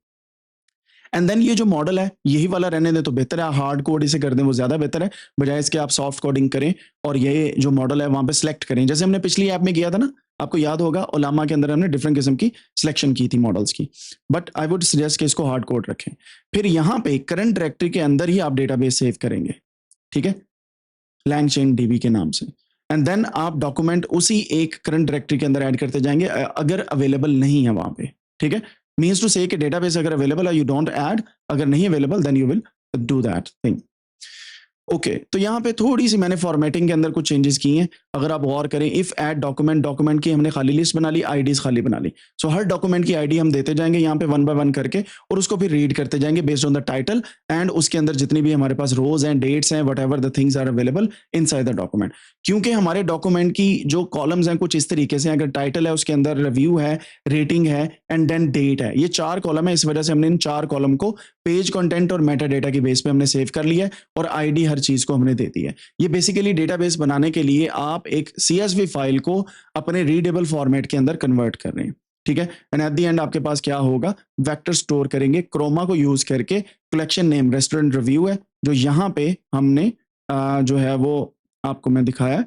Speaker 1: एंड देन ये जो मॉडल है यही वाला रहने दें तो बेहतर है, हार्ड कोड इसे कर दें वो ज़्यादा बेहतर है, बजाय इसके आप सॉफ्ट कोडिंग करें और ये जो मॉडल है वहाँ पे सिलेक्ट करें, जैसे हमने पिछली ऐप में किया था ना, आपको याद होगा ओलामा के अंदर हमने डिफरेंट किस्म की सिलेक्शन की थी मॉडल्स की, बट आई वुड सजेस्ट कि इसको हार्ड कोड रखें। फिर यहाँ पे करंट डायरेक्टरी के अंदर ही आप डेटाबेस सेव करेंगे, ठीक है, LangChain DB के नाम से, एंड देन आप डॉक्यूमेंट उसी एक करंट डायरेक्टरी के अंदर ऐड करते जाएंगे अगर अवेलेबल नहीं है वहाँ पे, ठीक है। मीन्स टू से कि डेटाबेस अगर अवेलेबल है यू डोंट ऐड, अगर नहीं available then you will do that thing. Okay तो यहाँ पे थोड़ी सी मैंने फॉर्मेटिंग के अंदर कुछ चेंजेस किए हैं। अगर आप गौर करें, इफ ऐड डॉक्यूमेंट, डॉक्यूमेंट की हमने खाली लिस्ट बना ली, आईडीज खाली बना ली। सो हर डॉक्यूमेंट की आईडी हम देते जाएंगे यहाँ पे वन बाय वन करके, और उसको फिर रीड करते जाएंगे based on the title, and उसके अंदर जितनी भी हमारे पास रोज हैं, डेट्स हैं, whatever the things are available inside the document. क्योंकि हमारे डॉक्यूमेंट की जो कॉलम्स हैं कुछ इस तरीके से, अगर टाइटल है उसके अंदर रिव्यू है, रेटिंग है एंड देन डेट है, ये 4 कॉलम है। इस वजह से हमने इन 4 कॉलम को पेज कंटेंट और मेटा डेटा की बेस पे हमने सेव कर लिया है, और आईडी हर चीज को हमने दे दी है। ये बेसिकली डेटाबेस बनाने के लिए आप एक CSV फाइल को अपने रीडेबल फॉर्मेट के अंदर कन्वर्ट कर रहे हैं, ठीक है। एंड एट द एंड आपके पास क्या होगा, वेक्टर स्टोर करेंगे क्रोमा को यूज करके। कलेक्शन नेम रेस्टोरेंट रिव्यू है, जो यहाँ पे हमने जो है वो आपको मैं दिखाया,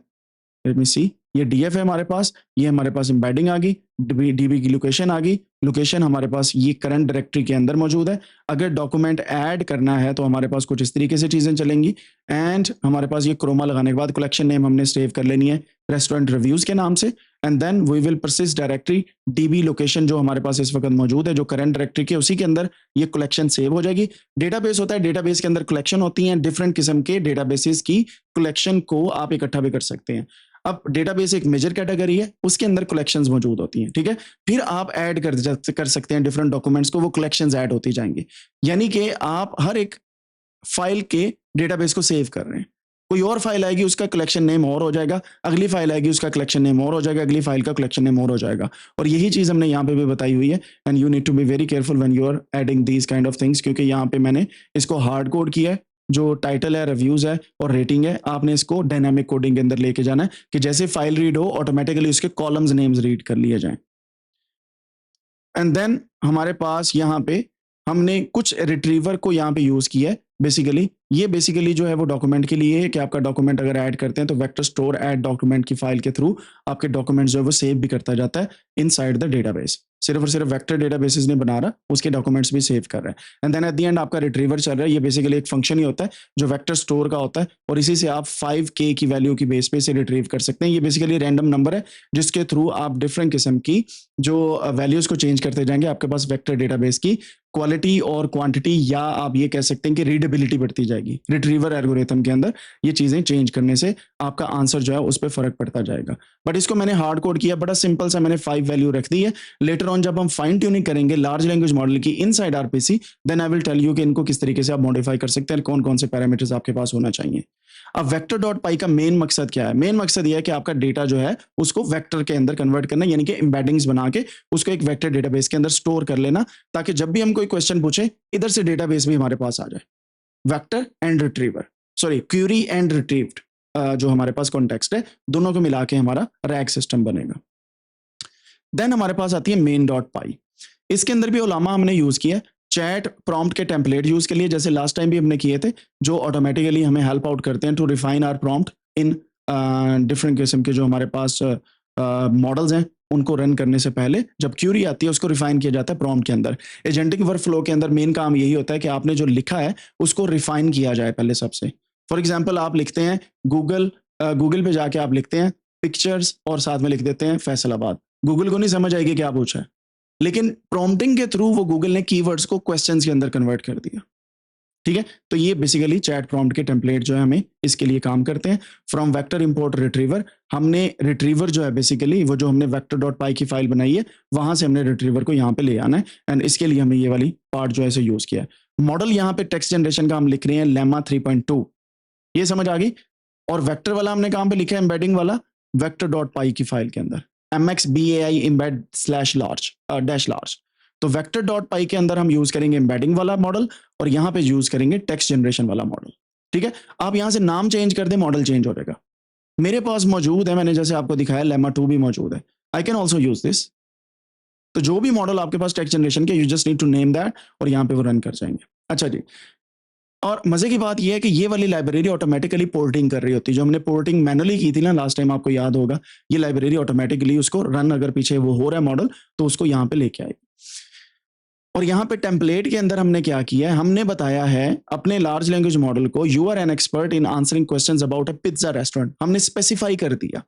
Speaker 1: लेट मी सी, ये डीएफ है हमारे पास, ये हमारे पास एम्बेडिंग आ गई, डीबी की लोकेशन आ गई, लोकेशन हमारे पास ये करंट डायरेक्टरी के अंदर मौजूद है। अगर डॉक्यूमेंट ऐड करना है तो हमारे पास कुछ इस तरीके से चीजें चलेंगी, एंड हमारे पास ये क्रोमा लगाने के बाद कलेक्शन नेम हमने सेव कर लेनी है रेस्टोरेंट रिव्यूज के नाम से, and then we will persist directory DB location जो हमारे पास इस वक्त मौजूद है, जो करंट डायरेक्टरी के, उसी के अंदर ये कलेक्शन सेव हो जाएगी। डेटाबेस होता है, डेटाबेस के अंदर कलेक्शन होती है, डिफरेंट किस्म के डेटाबेसेस की कलेक्शन को आप इकट्ठा भी कर सकते हैं। अब डेटाबेस एक मेजर कैटेगरी है, उसके अंदर कलेक्शंस मौजूद होती हैं, ठीक है। फिर आप ऐड कर सकते हैं डिफरेंट डॉक्यूमेंट्स को, वो कलेक्शंस ऐड होती जाएंगी। यानी कि आप हर एक फाइल के डेटाबेस को सेव कर रहे हैं। कोई और फाइल आएगी उसका कलेक्शन नेम और हो जाएगा, अगली फाइल आएगी उसका कलेक्शन नेम और हो जाएगा, अगली फाइल का कलेक्शन नेम और हो जाएगा। और यही चीज हमने यहाँ पे भी बताई हुई है, and you need to be very careful when you are adding these kind of things, क्योंकि यहाँ पे मैंने इसको हार्ड कोड किया है। जो टाइटल है, रिव्यूज है और रेटिंग है, आपने इसको डायनामिक कोडिंग के अंदर लेके जाना है कि जैसे फाइल रीड हो ऑटोमेटिकली उसके कॉलम्स नेम्स रीड कर लिए जाएं। एंड देन हमारे पास यहाँ पे हमने कुछ रिट्रीवर को यहाँ पे यूज किया है। बेसिकली ये बेसिकली जो है वो डॉक्यूमेंट के लिए है कि आपका डॉक्यूमेंट अगर ऐड करते हैं तो वेक्टर स्टोर ऐड डॉक्यूमेंट की फाइल के थ्रू आपके डॉक्यूमेंट जो है वो सेव भी करता जाता है इनसाइड द डेटाबेस। सिर्फ और सिर्फ वेक्टर डेटाबेसेस नहीं बना रहा, उसके डॉक्यूमेंट्स भी सेव कर रहा है। And then at the end आपका रिट्रीवर चल रहा है। ये बेसिकली एक फंक्शन ही होता है जो वेक्टर स्टोर का होता है, और इसी से आप 5K की वैल्यू की बेस पे इसे रिट्रीव कर सकते हैं। ये बेसिकली रैंडम नंबर है जिसके थ्रू आप डिफरेंट किस्म की जो वैल्यूज को चेंज करते जाएंगे। आपके पास वेक्टर डेटाबेस की क्वालिटी और क्वांटिटी, या आप ये कह सकते हैं कि रीडेबिलिटी बढ़ती जाएगी। रिट्रीवर एल्गोरिथम के अंदर ये चीजें चेंज करने से आपका आंसर जो है उस पर फर्क पड़ता जाएगा। बट इसको मैंने हार्ड कोड किया, बड़ा सिंपल सा, मैंने 5 वैल्यू रख दी है। लेटर ऑन जब हम फाइन ट्यूनिंग करेंगे लार्ज लैंग्वेज मॉडल की inside RPC, then I will tell you कि इनको किस तरीके से आप मॉडिफाई कर सकते हैं, कौन कौन से पैरामीटर्स आपके पास होना चाहिए। अब वेक्टर डॉट पाई का मेन मकसद क्या है? मेन मकसद यह है कि आपका डेटा जो है उसको वेक्टर के अंदर कन्वर्ट करना, यानी कि एम्बेडिंग्स बना के उसको एक वेक्टर डेटाबेस के अंदर स्टोर कर लेना, ताकि जब भी हम कोई क्वेश्चन पूछे इधर से डेटाबेस भी हमारे पास आ जाए। Vector and retriever, sorry query and retrieved, जो हमारे पास कॉन्टेक्स्ट है, दोनों को मिला के हमारा रैग सिस्टम बनेगा। देन हमारे पास आती है मेन डॉट पाई। इसके अंदर भी उलामा हमने यूज किया चैट प्रॉम्प्ट के टेम्पलेट यूज के लिए, जैसे लास्ट टाइम भी हमने किए थे, जो ऑटोमेटिकली हमें हेल्प आउट करते हैं to refine our prompt in different किस्म के जो हमारे पास मॉडल्स हैं उनको रन करने से पहले जब क्यूरी आती है उसको रिफाइन किया जाता है प्रॉम्प्ट के अंदर। एजेंटिक वर्कफ्लो के अंदर मेन काम यही होता है कि आपने जो लिखा है उसको रिफाइन किया जाए पहले सबसे। फॉर एग्जाम्पल आप लिखते हैं गूगल पे जाके आप लिखते हैं पिक्चर्स और साथ में लिख देते हैं फैसलाबाद, गूगल को नहीं समझ आएगी क्या पूछा है, लेकिन प्रॉम्प्टिंग के थ्रू वो गूगल ने कीवर्ड्स को क्वेश्चंस के अंदर कन्वर्ट कर दिया। ठीक है, तो ये बेसिकली चैट प्रॉम्प्ट के टेम्पलेट जो है हमें इसके लिए काम करते हैं। फ्रॉम वेक्टर इंपोर्ट रिट्रीवर, हमने रिट्रीवर जो है बेसिकली वो जो हमने वेक्टर डॉट पाई की फाइल बनाई है वहां से हमने रिट्रीवर को यहाँ पे ले आना है, एंड इसके लिए हमें ये वाली पार्ट जो है इसे यूज किया है। मॉडल यहाँ पे टेक्स्ट जनरेशन का हम लिख रहे हैं लेमा 3.2, ये समझ आ गई। और वेक्टर वाला हमने कहाँ पे लिखा है, एम्बेडिंग वाला वेक्टर डॉट पाई की फाइल के अंदर mxbai embed /large। तो वेक्टर डॉट पाई के अंदर हम यूज करेंगे एम्बेडिंग वाला मॉडल और यहाँ पे यूज करेंगे टेक्स्ट जनरेशन वाला मॉडल। ठीक है, आप यहाँ से नाम चेंज कर दें मॉडल चेंज हो जाएगा। मेरे पास मौजूद है, मैंने जैसे आपको दिखाया लेमा 2 भी मौजूद है, I can also use this. तो जो भी मॉडल आपके पास टेक्स्ट जनरेशन के, you just need to name that और यहाँ पे वो रन कर जाएंगे। अच्छा जी, और मजे की बात यह है कि ये वाली लाइब्रेरी ऑटोमेटिकली पोर्टिंग कर रही होती है। जो हमने पोर्टिंग मैनुअली की थी ना लास्ट टाइम, आपको याद होगा, ये लाइब्रेरी ऑटोमेटिकली उसको रन, अगर पीछे वो हो रहा है मॉडल तो उसको यहाँ पे लेके आएगी। और यहाँ पे टेम्पलेट के अंदर हमने क्या किया है, हमने बताया है अपने लार्ज लैंग्वेज मॉडल को you are an expert in answering questions about a pizza restaurant. हमने स्पेसिफाई कर दिया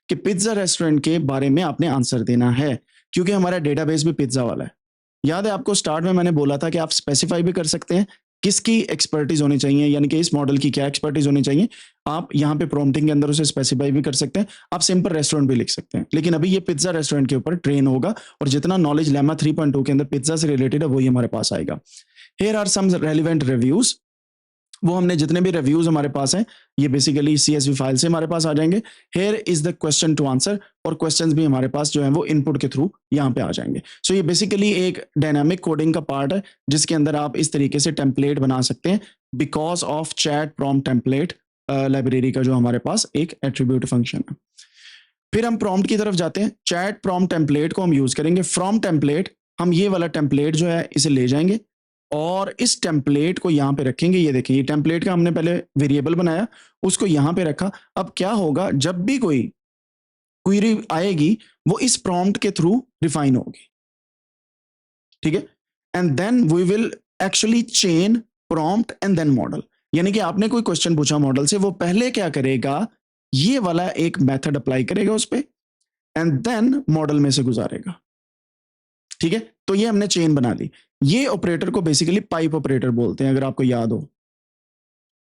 Speaker 1: कि पिज्जा रेस्टोरेंट के बारे में आपने आंसर देना है, क्योंकि हमारा डेटाबेस भी पिज्जा वाला है। याद है आपको स्टार्ट में मैंने बोला था कि आप स्पेसिफाई भी कर सकते हैं किसकी एक्सपर्टीज होनी चाहिए, यानी कि इस मॉडल की क्या एक्सपर्टीज होनी चाहिए। आप यहाँ पे प्रॉम्प्टिंग के अंदर उसे स्पेसिफाई भी कर सकते हैं। आप सिंपल रेस्टोरेंट भी लिख सकते हैं, लेकिन अभी ये पिज्जा रेस्टोरेंट के ऊपर ट्रेन होगा और जितना नॉलेज लेमा 3.2 के अंदर पिज्जा से रिलेटेड है वही हमारे पास आएगा। Here are some relevant reviews, वो हमने जितने भी रिव्यूज हमारे पास हैं ये बेसिकली सीएसवी फाइल से हमारे पास आ जाएंगे। Here is the question to answer, और क्वेश्चंस भी हमारे पास जो है वो इनपुट के थ्रू यहाँ पे आ जाएंगे। सो ये बेसिकली एक डायनामिक कोडिंग का पार्ट है जिसके अंदर आप इस तरीके से टेम्पलेट बना सकते हैं because of chat prompt template library का जो हमारे पास एक एट्रीब्यूट फंक्शन है। फिर हम प्रॉम्प्ट की तरफ जाते हैं। चैट प्रॉम्प्ट टेम्पलेट को हम यूज करेंगे। फ्रॉम टेम्पलेट हम ये वाला टेम्पलेट जो है इसे ले जाएंगे और इस टेम्पलेट को यहाँ पे रखेंगे। ये देखिए, ये टेम्पलेट का हमने पहले वेरिएबल बनाया, उसको यहाँ पे रखा। अब क्या होगा, जब भी कोई क्वेरी आएगी वो इस प्रॉम्प्ट के थ्रू रिफाइन होगी, ठीक है। And then we will actually chain prompt and then model, यानी कि आपने कोई क्वेश्चन पूछा मॉडल से, वो पहले क्या करेगा, ये वाला एक मेथड अप्लाई करेगा उस पर एंड देन मॉडल में से गुजारेगा, ठीक है। तो ये हमने चेन बना ली। ये ऑपरेटर को बेसिकली पाइप ऑपरेटर बोलते हैं, अगर आपको याद हो,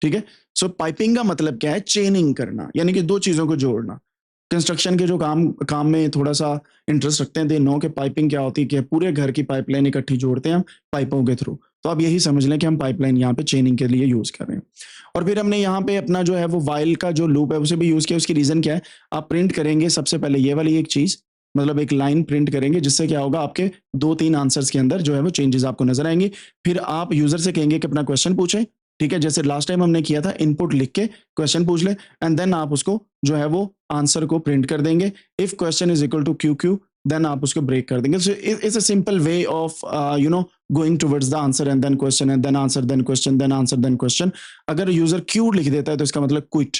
Speaker 1: ठीक है। सो पाइपिंग का मतलब क्या है, चेनिंग करना, यानी कि दो चीजों को जोड़ना। कंस्ट्रक्शन के जो काम में थोड़ा सा इंटरेस्ट रखते हैं, दे नो कि पाइपिंग क्या होती है, कि पूरे घर की पाइपलाइन इकट्ठी जोड़ते हैं हम पाइपों के थ्रू। तो आप यही समझ लें कि हम पाइपलाइन यहाँ पे चेनिंग के लिए यूज कर रहे हैं। और फिर हमने यहाँ पे अपना जो है वो वाइल का जो लूप है उसे भी यूज किया। उसकी रीजन क्या है, आप प्रिंट करेंगे सबसे पहले ये वाली एक चीज, मतलब एक लाइन प्रिंट करेंगे, जिससे क्या होगा, आपके 2-3 आंसर्स के अंदर जो है वो चेंजेस आपको नजर आएंगे। फिर आप यूजर से कहेंगे कि अपना क्वेश्चन पूछें, ठीक है, जैसे लास्ट टाइम हमने किया था, इनपुट लिख के क्वेश्चन पूछ ले एंड देन आप उसको जो है वो आंसर को प्रिंट कर देंगे। If question is equal to q q, then आप उसको ब्रेक कर देंगे। So it's a simple way of going towards the answer and then question and then answer then question then answer then question. अगर user q लिख देता है तो इसका मतलब quit,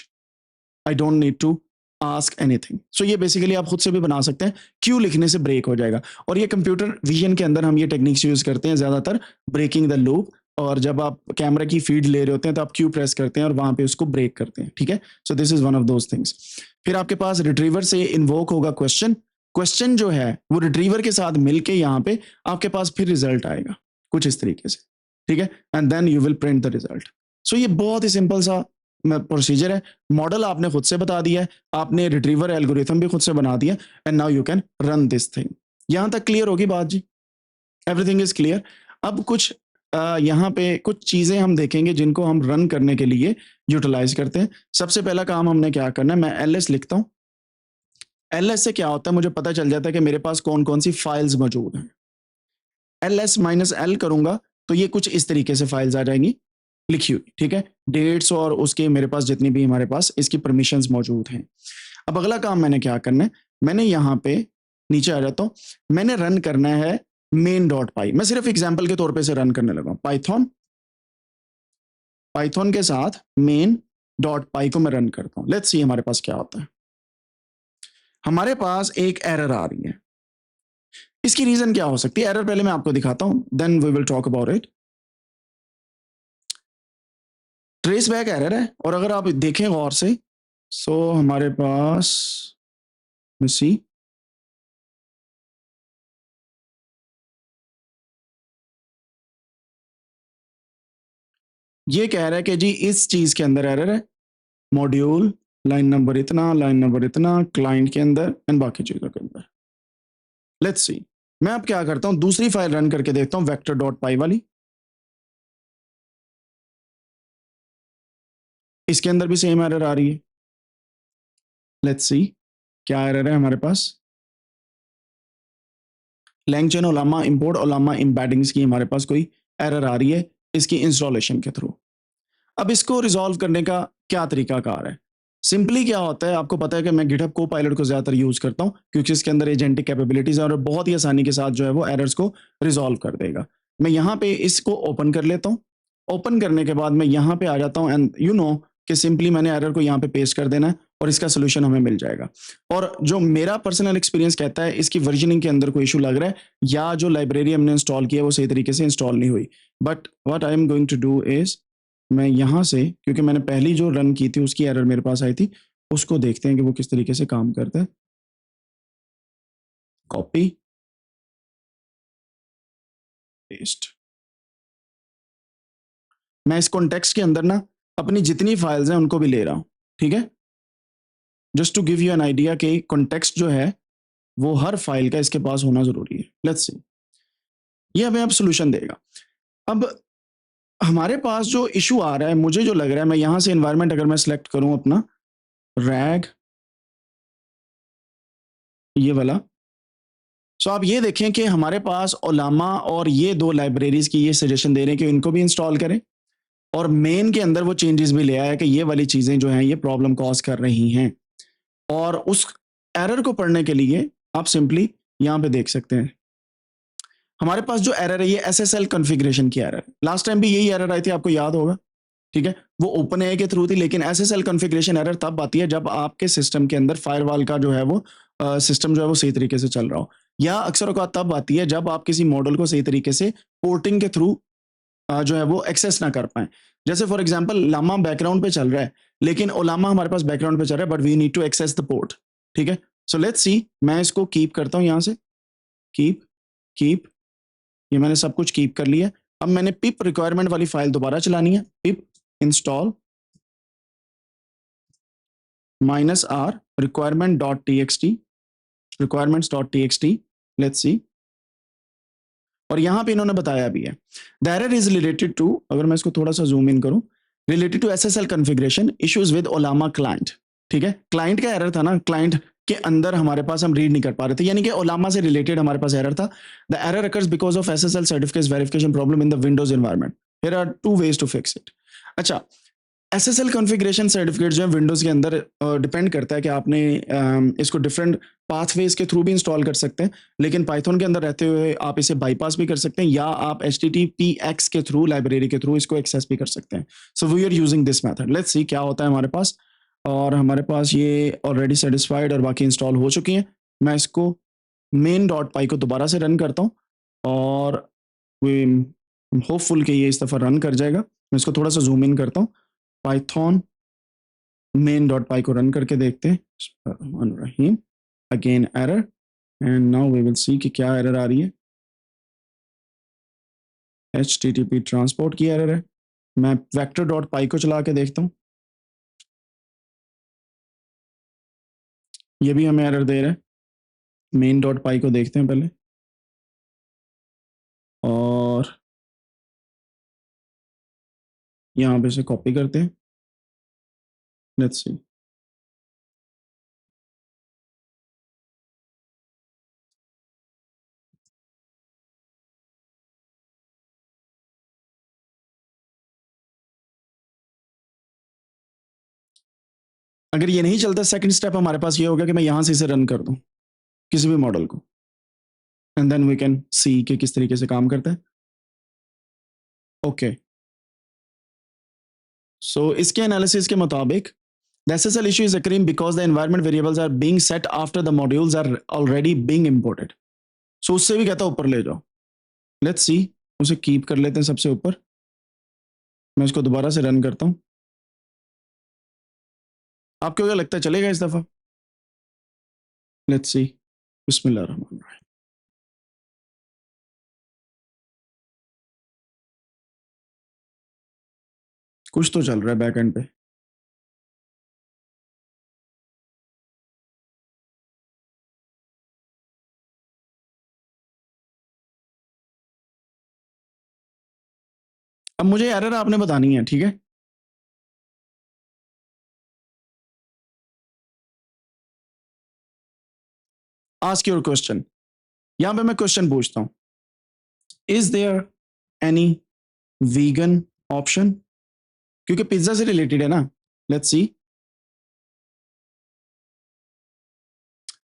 Speaker 1: I don't need to ask anything. So ये basically आप खुद से भी बना सकते हैं, क्यू लिखने से ब्रेक हो जाएगा। और ये कंप्यूटर विजन के अंदर हम ये टेक्निक्स यूज करते हैं ज्यादातर, ब्रेकिंग द लूप। और जब आप कैमरा की फीड ले रहे होते हैं तो आप क्यू प्रेस करते हैं और वहां पे उसको ब्रेक करते हैं, ठीक है। So this is one of those things. फिर आपके पास रिट्रीवर से इन्वोक होगा क्वेश्चन। क्वेश्चन जो है वो रिट्रीवर के साथ मिलके यहाँ पे आपके पास फिर रिजल्ट आएगा कुछ इस तरीके से, ठीक है। And then you will print the result. So ये बहुत ही सिंपल सा प्रोसीजर है। मॉडल आपने खुद से बता दिया है, आपने रिट्रीवर एल्गोरिथम भी खुद से बना दिया, and now you can run this thing. यहां तक क्लियर होगी बात जी? Everything is clear. अब कुछ यहाँ पे कुछ चीजें हम देखेंगे जिनको हम रन करने के लिए यूटिलाइज करते हैं। सबसे पहला काम हमने क्या करना है, मैं एलएस लिखता हूँ। एलएस से क्या होता है, मुझे पता चल जाता है कि मेरे पास कौन कौन सी फाइल्स मौजूद हैं। एलएस माइनस एल करूंगा तो ये कुछ इस तरीके से फाइल्स आ जाएंगी लिखी हुई, ठीक है, डेट्स और उसके मेरे पास जितनी भी हमारे पास इसकी परमिशंस मौजूद हैं। अब अगला काम मैंने क्या करना है, मैंने यहाँ पे नीचे आ जाता हूँ, मैंने रन करना है मेन डॉट पाई। मैं सिर्फ एग्जाम्पल के तौर पे से रन करने लगा, पाइथन पाइथन के साथ मेन डॉट पाई को मैं रन करता हूँ। लेट्स सी हमारे पास क्या होता है। हमारे पास एक एरर आ रही है। इसकी रीजन क्या हो सकती है, एरर पहले मैं आपको दिखाता हूँ, then we will talk about it. Trace back error है, और अगर आप देखें गौर से, सो हमारे पास सी ये कह रहा है कि जी इस चीज के अंदर एरर है, मॉड्यूल लाइन नंबर इतना, लाइन नंबर इतना, क्लाइंट के अंदर एंड बाकी चीजों के अंदर। लेट्स सी, मैं अब क्या करता हूं, दूसरी फाइल रन करके देखता हूं, वेक्टर डॉट पाई वाली। इसके अंदर भी सेम एरर आ रही है। लेट्स सी क्या एरर है हमारे पास। लैंगचेन ओलामा इंपोर्ट ओलामा एम्बेडिंग्स की हमारे पास कोई एरर आ रही है इसकी इंस्टॉलेशन के थ्रू। अब इसको रिजॉल्व करने का क्या तरीकाकार है, सिंपली क्या होता है, आपको पता है कि मैं गिटहब को पायलट को ज्यादातर यूज करता हूं क्योंकि इसके अंदर एजेंटिक कैपेबिलिटीज है और बहुत ही आसानी के साथ जो है वो एरर्स को रिजॉल्व कर देगा। मैं यहाँ पे इसको ओपन कर लेता हूँ। ओपन करने के बाद मैं यहाँ पे आ जाता हूँ एंड यू नो कि सिंपली मैंने एरर को यहाँ पे पेस्ट कर देना है और इसका सोल्यूशन हमें मिल जाएगा। और जो मेरा पर्सनल एक्सपीरियंस कहता है इसकी वर्जनिंग के अंदर कोई इशू लग रहा है या जो लाइब्रेरी हमने इंस्टॉल किया है वो सही तरीके से इंस्टॉल नहीं हुई। But what I am going to do is, मैं यहाँ से, क्योंकि मैंने पहली जो रन की थी उसकी एरर मेरे पास आई थी, उसको देखते हैं कि वो किस तरीके से काम करता है। Copy, paste. मैं इस कॉन्टेक्स्ट के अंदर ना अपनी जितनी फाइल्स हैं उनको भी ले रहा हूं, ठीक है, just to give you an idea कि कॉन्टेक्स्ट जो है वो हर फाइल का इसके पास होना जरूरी है। लेट्स सी, ये हमें अब सोल्यूशन देगा। अब हमारे पास जो इशू आ रहा है, मुझे जो लग रहा है, मैं यहां से एनवायरनमेंट अगर मैं सिलेक्ट करूं अपना रैग ये वाला, सो आप ये देखें कि हमारे पास ओलामा और ये दो लाइब्रेरीज की ये सजेशन दे रहे हैं कि इनको भी इंस्टॉल करें, और मेन के अंदर वो चेंजेस भी ले आया कि ये वाली चीजें जो हैं ये प्रॉब्लम कॉज कर रही हैं। और उस एरर को पढ़ने के लिए आप सिंपली यहां पे देख सकते हैं हमारे पास जो एरर है ये एसएसएल कॉन्फ़िगरेशन की एरर है। लास्ट टाइम भी यही एरर आई थी, आपको याद होगा, ठीक है, वो ओपन ए के थ्रू थी, लेकिन एसएसएल कॉन्फ़िगरेशन एरर तब आती है जब आपके सिस्टम के अंदर फायरवॉल का जो है वो सिस्टम जो है वो सही तरीके से चल रहा हो, या अक्सर औकात तब आती है जब आप किसी मॉडल को सही तरीके से पोर्टिंग के थ्रू जो है वो एक्सेस ना कर पाए। जैसे फॉर एग्जांपल लामा बैकग्राउंड पे चल रहा है, लेकिन ओलामा हमारे पास बैकग्राउंड पे चल रहा है, but we need to access the port, ठीक है। सो लेट्स सी, मैं इसको कीप करता हूं, यहां से कीप कीप, ये मैंने सब कुछ कीप कर लिया। अब मैंने पिप रिक्वायरमेंट वाली फाइल दोबारा चलानी है, pip install -r requirement.txt requirements.txt, let's see, और यहां पे इन्होंने बताया भी है the error is related to, अगर मैं इसको थोड़ा सा जूम इन करूं, related to SSL configuration issues with Ollama client, ठीक है, क्लाइंट का एरर था ना, क्लाइंट के अंदर हमारे पास हम रीड नहीं कर पा रहे थे, यानी कि ओलामा से रिलेटेड हमारे पास एरर था। The error occurs because of SSL certificate verification problem in the Windows environment, here are two ways to fix it. अच्छा, एसएसएल कॉन्फ़िगरेशन सर्टिफिकेट जो है विंडोज के अंदर डिपेंड करता है कि आपने इसको डिफरेंट पाथवेज के थ्रू भी इंस्टॉल कर सकते हैं, लेकिन पाइथन के अंदर रहते हुए आप इसे बाईपास भी कर सकते हैं, या आप HTTPX के थ्रू, लाइब्रेरी के थ्रू इसको एक्सेस भी कर सकते हैं। So we are using this method, let's see क्या होता है हमारे पास। और हमारे पास ये ऑलरेडी सेटिस्फाइड और बाकी इंस्टॉल हो चुकी हैं। मैं इसको main.py को दोबारा से रन करता हूँ, और होपफुल कि ये इस दफ़ा रन कर जाएगा। मैं इसको थोड़ा सा जूम इन करता हूँ, पाइथन main.py को रन करके देखते हैं। Rahim, again error, and now we will see कि क्या एरर आ रही है। HTTP ट्रांसपोर्ट की एरर है। मैं vector.py को चला के देखता हूँ, ये भी हमें एरर दे रहा है। main.py को देखते हैं पहले, और यहाँ पे से कॉपी करते हैं, लेट्स सी। अगर ये नहीं चलता, सेकंड स्टेप हमारे पास ये होगा कि मैं यहाँ से इसे रन कर दूँ किसी भी मॉडल को, and then we can see कि किस तरीके से काम करता है। ओके, सो इसके एनालिसिस के मुताबिक the SSL issue is occurring because the environment variables are being set after the modules are already being imported. So उससे भी कहता है ऊपर ले जाओ। Let's see, उसे कीप कर लेते हैं सबसे ऊपर। मैं इसको दोबारा से रन करता हूँ। आपको क्या लगता है चलेगा इस दफा? Let's see, बिस्मिल्लाहिर्रहमानिर्रहीम। कुछ तो चल रहा है बैक एंड पे। अब मुझे एरर आपने बतानी है, ठीक है? Ask your question. यहां पे मैं क्वेश्चन पूछता हूं, is there any vegan option? क्योंकि पिज्जा से रिलेटेड है ना। लेट्स सी,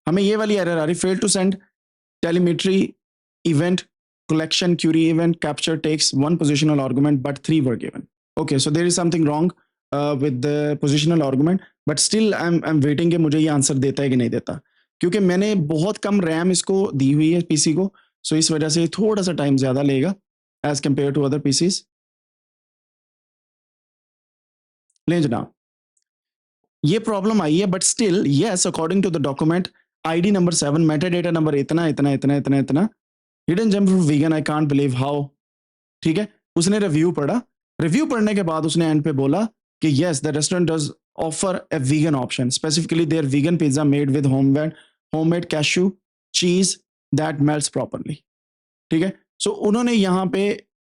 Speaker 1: हमें ये वाली एरर आ रही, fail to send telemetry event collection query event capture takes one positional argument but 3 were given. Okay, so there is something wrong with the positional argument, but still I'm waiting कि मुझे ये answer देता है कि नहीं देता, क्योंकि मैंने बहुत कम रैम इसको दी हुई है पीसी को, सो इस वजह से थोड़ा सा टाइम ज़्यादा लेगा as compared to other PCs. लें जनाब, ये प्रॉब्लम आई है, but still yes, according to the document ID number 7, metadata number इतना इतना इतना इतना इतना, hidden gem for vegan, I can't believe how. ठीक है, उसने रिव्यू पढ़ा, रिव्यू पढ़ने के बाद उसने एंड पे बोला कि yes the restaurant does offer a vegan option, specifically their vegan pizza made with homemade cashew cheese that melts properly. ठीक है, सो उन्होंने यहाँ पे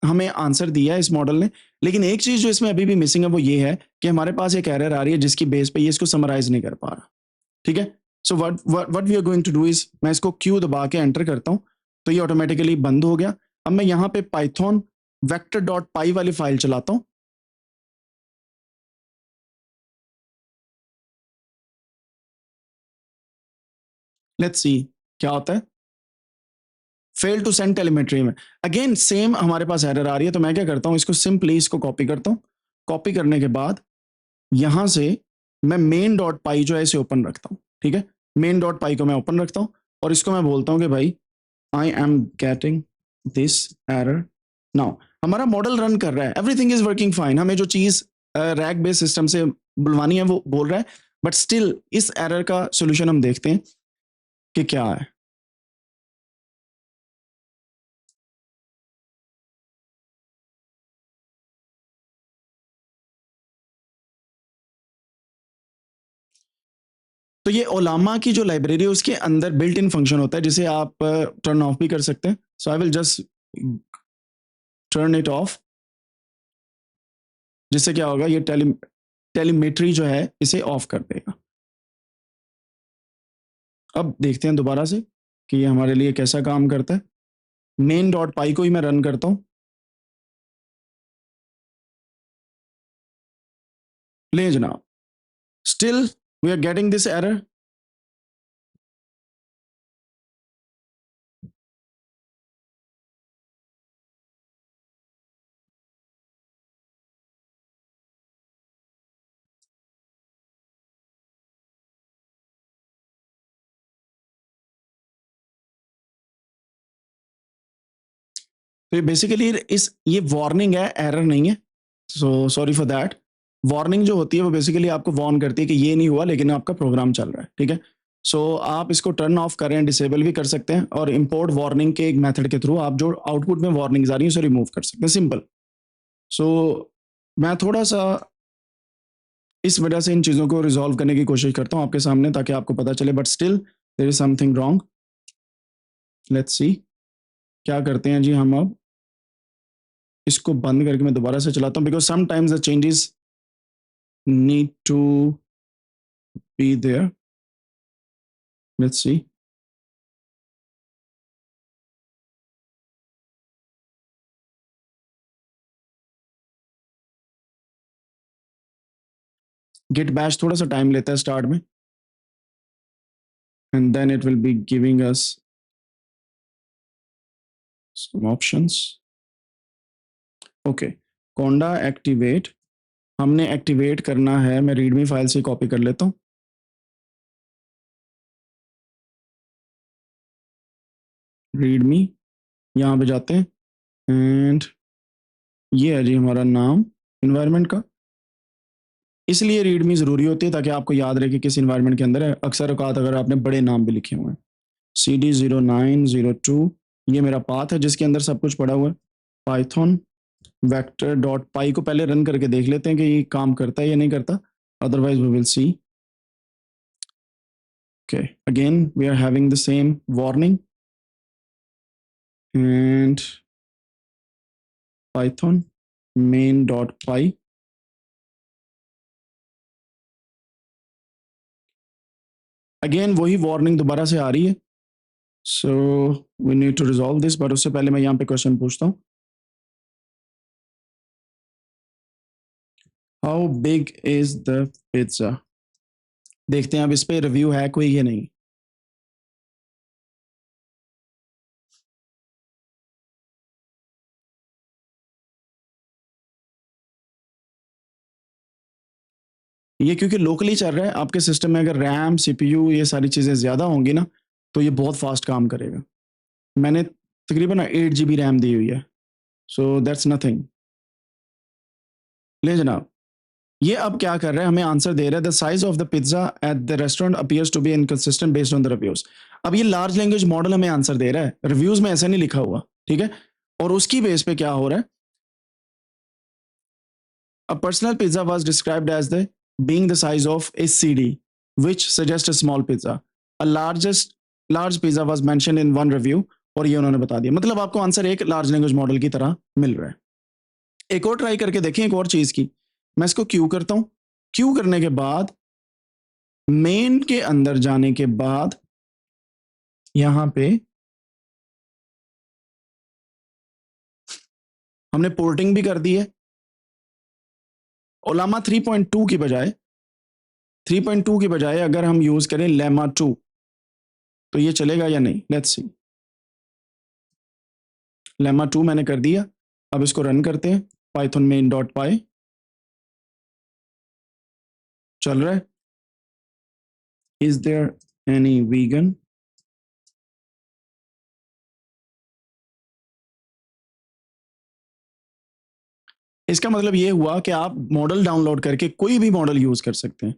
Speaker 1: हमें आंसर दिया है इस मॉडल ने, लेकिन एक चीज जो इसमें अभी भी मिसिंग है वो ये है कि हमारे पास एक एरर आ रही है जिसकी बेस पे ये इसको समराइज नहीं कर पा रहा। ठीक है, so what we are going to do is, मैं इसको क्यू दबा के एंटर करता हूँ तो ये ऑटोमेटिकली बंद हो गया। अब मैं यहाँ पे पाइथन वेक्टर डॉट पाई वाली फाइल चलाता हूँ। लेट्स सी क्या होता है। फेल टू सेंड टेलीमेट्री में अगेन सेम हमारे पास एरर आ रही है, तो मैं क्या करता हूँ, इसको सिंपली इसको कॉपी करता हूँ। कॉपी करने के बाद यहां से मैं मेन डॉट पाई जो है इसे ओपन रखता हूँ। ठीक है, मेन डॉट पाई को मैं ओपन रखता हूँ और इसको मैं बोलता हूँ कि भाई I am getting this error now. हमारा मॉडल रन कर रहा है, एवरीथिंग इज वर्किंग फाइन, हमें जो चीज रैक बेस्ड सिस्टम से बुलवानी है वो बोल रहा है, बट स्टिल इस एरर का सोल्यूशन हम देखते हैं कि क्या है। तो ये ओलामा की जो लाइब्रेरी है उसके अंदर बिल्ट इन फंक्शन होता है जिसे आप टर्न ऑफ भी कर सकते हैं। So I will just turn it off, जिससे क्या होगा, ये टेलीमेट्री जो है इसे ऑफ कर देगा। अब देखते हैं दोबारा से कि ये हमारे लिए कैसा काम करता है। मेन डॉट पाई को ही मैं रन करता हूँ, ले जनाब, still we are getting this error. तो ये बेसिकली ये वार्निंग है, एरर नहीं है। So sorry for that. Warning जो होती है वो बेसिकली आपको वार्न करती है कि ये नहीं हुआ लेकिन आपका प्रोग्राम चल रहा है। ठीक है, सो आप इसको टर्न ऑफ करें, डिसेबल भी कर सकते हैं, और इंपोर्ट वार्निंग के एक मेथड के थ्रू आप जो आउटपुट में वार्निंग्स आ रही है उसे रिमूव कर सकते हैं, सिंपल। सो मैं थोड़ा सा इस वजह से इन चीज़ों को रिजॉल्व करने की कोशिश करता हूँ आपके सामने, ताकि आपको पता चले, but still there is something wrong. Let's see क्या करते हैं जी हम। अब इसको बंद करके मैं दोबारा से चलाता हूँ, because sometimes the changes need to be there. Let's see. Git Bash थोड़ा सा टाइम लेता है स्टार्ट में, and then it will be giving us some options. Okay, Conda activate हमने एक्टिवेट करना है, मैं रीडमी फाइल से कॉपी कर लेता हूँ। रीडमी यहाँ पे जाते हैं, एंड ये है जी हमारा नाम इन्वायरमेंट का। इसलिए रीडमी ज़रूरी होती है ताकि आपको याद रहे कि किस इन्वायरमेंट के अंदर है। अक्सर औकात अगर आपने बड़े नाम भी लिखे हुए हैं, CD0902 ये मेरा पाथ है जिसके अंदर सब कुछ पड़ा हुआ है। पाइथन वेक्टर डॉट पाई को पहले रन करके देख लेते हैं कि ये काम करता है या नहीं करता, otherwise we will see. Okay, again we are having the same warning, and Python main dot py. Again वही वार्निंग दोबारा से आ रही है, so we need to resolve this, but उससे पहले मैं यहाँ पे क्वेश्चन पूछता हूँ, how big is the pizza. देखते हैं अब इस पे रिव्यू है कोई या नहीं। ये क्योंकि लोकली चल रहा है आपके सिस्टम में, अगर रैम सीपीयू ये सारी चीज़ें ज़्यादा होंगी ना तो ये बहुत फास्ट काम करेगा। मैंने तकरीबन 8 GB रैम दी हुई है, सो दैट्स नथिंग। ले जनाब, ये अब क्या कर रहा है, हमें आंसर दे रहा है the size of the pizza at the restaurant appears to be inconsistent based on the reviews. अब ये लार्ज लैंग्वेज मॉडल हमें आंसर दे रहा है, रिव्यूज में ऐसा नहीं लिखा हुआ, ठीक है। और उसकी बेस पे क्या हो रहा है, a personal pizza was described as the being the size of a CD which suggest a small pizza, a large pizza was mentioned in one review, और ये उन्होंने बता दिया। मतलब आपको आंसर एक लार्ज लैंग्वेज मॉडल की तरह मिल रहा है। एक और ट्राई करके देखें, एक और चीज की, मैं इसको क्यू करता हूं। क्यू करने के बाद मेन के अंदर जाने के बाद यहां पे हमने पोर्टिंग भी कर दी है। ओलामा 3.2 की बजाय 3.2 की बजाय अगर हम यूज करें लेमा 2 तो ये चलेगा या नहीं, लेट्स सी। लेमा 2 मैंने कर दिया, अब इसको रन करते हैं। पाइथन मेन डॉट पाई चल रहा है। इज देयर एनी वीगन, इसका मतलब ये हुआ कि आप मॉडल डाउनलोड करके कोई भी मॉडल यूज कर सकते हैं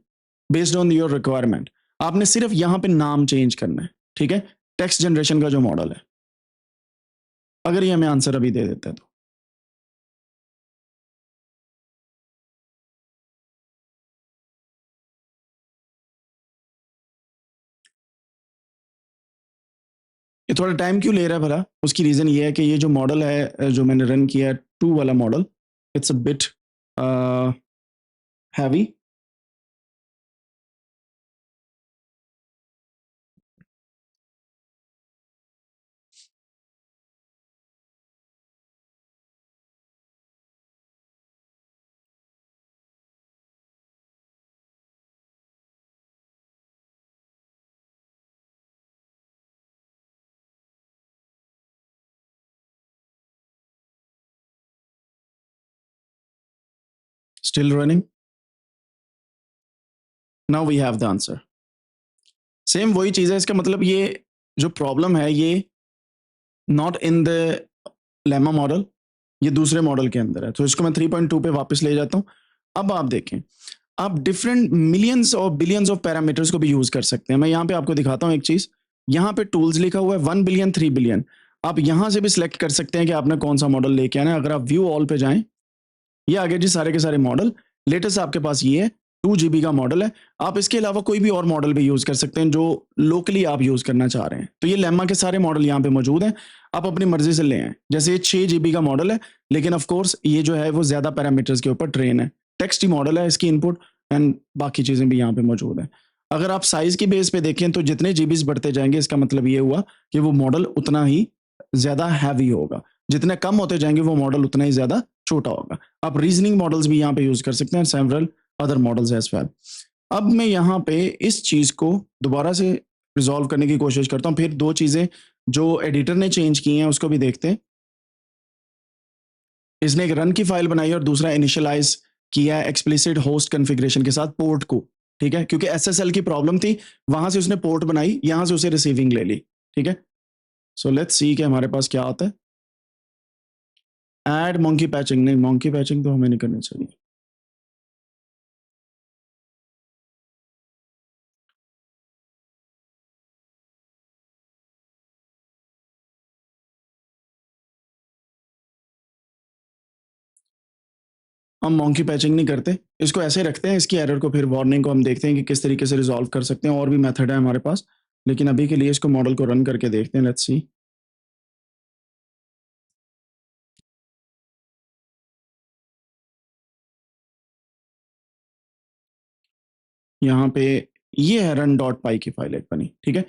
Speaker 1: बेस्ड ऑन योर रिक्वायरमेंट। आपने सिर्फ यहां पे नाम चेंज करना है, ठीक है। टेक्स्ट जनरेशन का जो मॉडल है, अगर ये हमें आंसर अभी दे देता है तो ये थोड़ा टाइम क्यों ले रहा है भला, उसकी रीजन ये है कि ये जो मॉडल है जो मैंने रन किया है 2 वाला model, it's a bit heavy. Still running, now we have the answer. Same वही चीज है, इसका मतलब ये जो प्रॉब्लम है ये not in the lemma model, ये दूसरे मॉडल के अंदर है। तो इसको मैं 3.2 पे वापस ले जाता हूँ। अब आप देखें, आप डिफरेंट मिलियंस और बिलियंस ऑफ पैरामीटर्स को भी यूज कर सकते हैं। मैं यहाँ पे आपको दिखाता हूँ एक चीज, यहाँ पे टूल्स लिखा हुआ है 1 बिलियन 3 बिलियन। आप यहाँ से भी सिलेक्ट कर सकते हैं कि आपने कौन सा मॉडल लेके आना है। अगर आप व्यू ऑल पे जाएं, ये आगे जी सारे के सारे मॉडल, लेटेस्ट आपके पास ये है 2 GB का मॉडल है। आप इसके अलावा कोई भी और मॉडल भी यूज कर सकते हैं जो लोकली आप यूज करना चाह रहे हैं। तो ये लेमा के सारे मॉडल यहाँ पे मौजूद हैं, आप अपनी मर्जी से ले आए। जैसे ये 6 GB का मॉडल है, लेकिन ऑफ कोर्स ये जो है वो ज्यादा पैरामीटर्स के ऊपर ट्रेन है। टेक्स्ट ही मॉडल है, इसकी इनपुट एंड बाकी चीजें भी यहाँ पे मौजूद है। अगर आप साइज की बेस पे देखें तो जितने जीबीज बढ़ते जाएंगे, इसका मतलब ये हुआ कि वो मॉडल उतना ही ज्यादा हैवी होगा। जितने कम होते जाएंगे वो मॉडल उतना ही ज्यादा छोटा होगा। आप रीजनिंग मॉडल्स भी यहाँ पे यूज कर सकते हैं, several other models as well. अब मैं यहाँ पे इस चीज को दोबारा से रिजॉल्व करने की कोशिश करता हूँ। फिर दो चीजें जो एडिटर ने चेंज की हैं उसको भी देखते हैं। इसने एक रन की फाइल बनाई और दूसरा इनिशियलाइज किया एक्सप्लिसिट होस्ट कॉन्फ़िगरेशन के साथ पोर्ट को, ठीक है, क्योंकि एसएसएल की प्रॉब्लम थी, वहां से उसने पोर्ट बनाई, यहां से उसे रिसीविंग ले ली, ठीक है। सो लेट्स सी कि हमारे पास क्या आता है। ऐड मंकी पैचिंग, नहीं मंकी पैचिंग तो हमें नहीं करनी चाहिए। हम मंकी पैचिंग नहीं करते, इसको ऐसे रखते हैं। इसकी एरर को, फिर वार्निंग को हम देखते हैं कि किस तरीके से रिजॉल्व कर सकते हैं। और भी मेथड है हमारे पास, लेकिन अभी के लिए इसको मॉडल को रन करके देखते हैं। Let's see. यहाँ पे ये है रन डॉट पाई की फाइल एक बनी, ठीक है।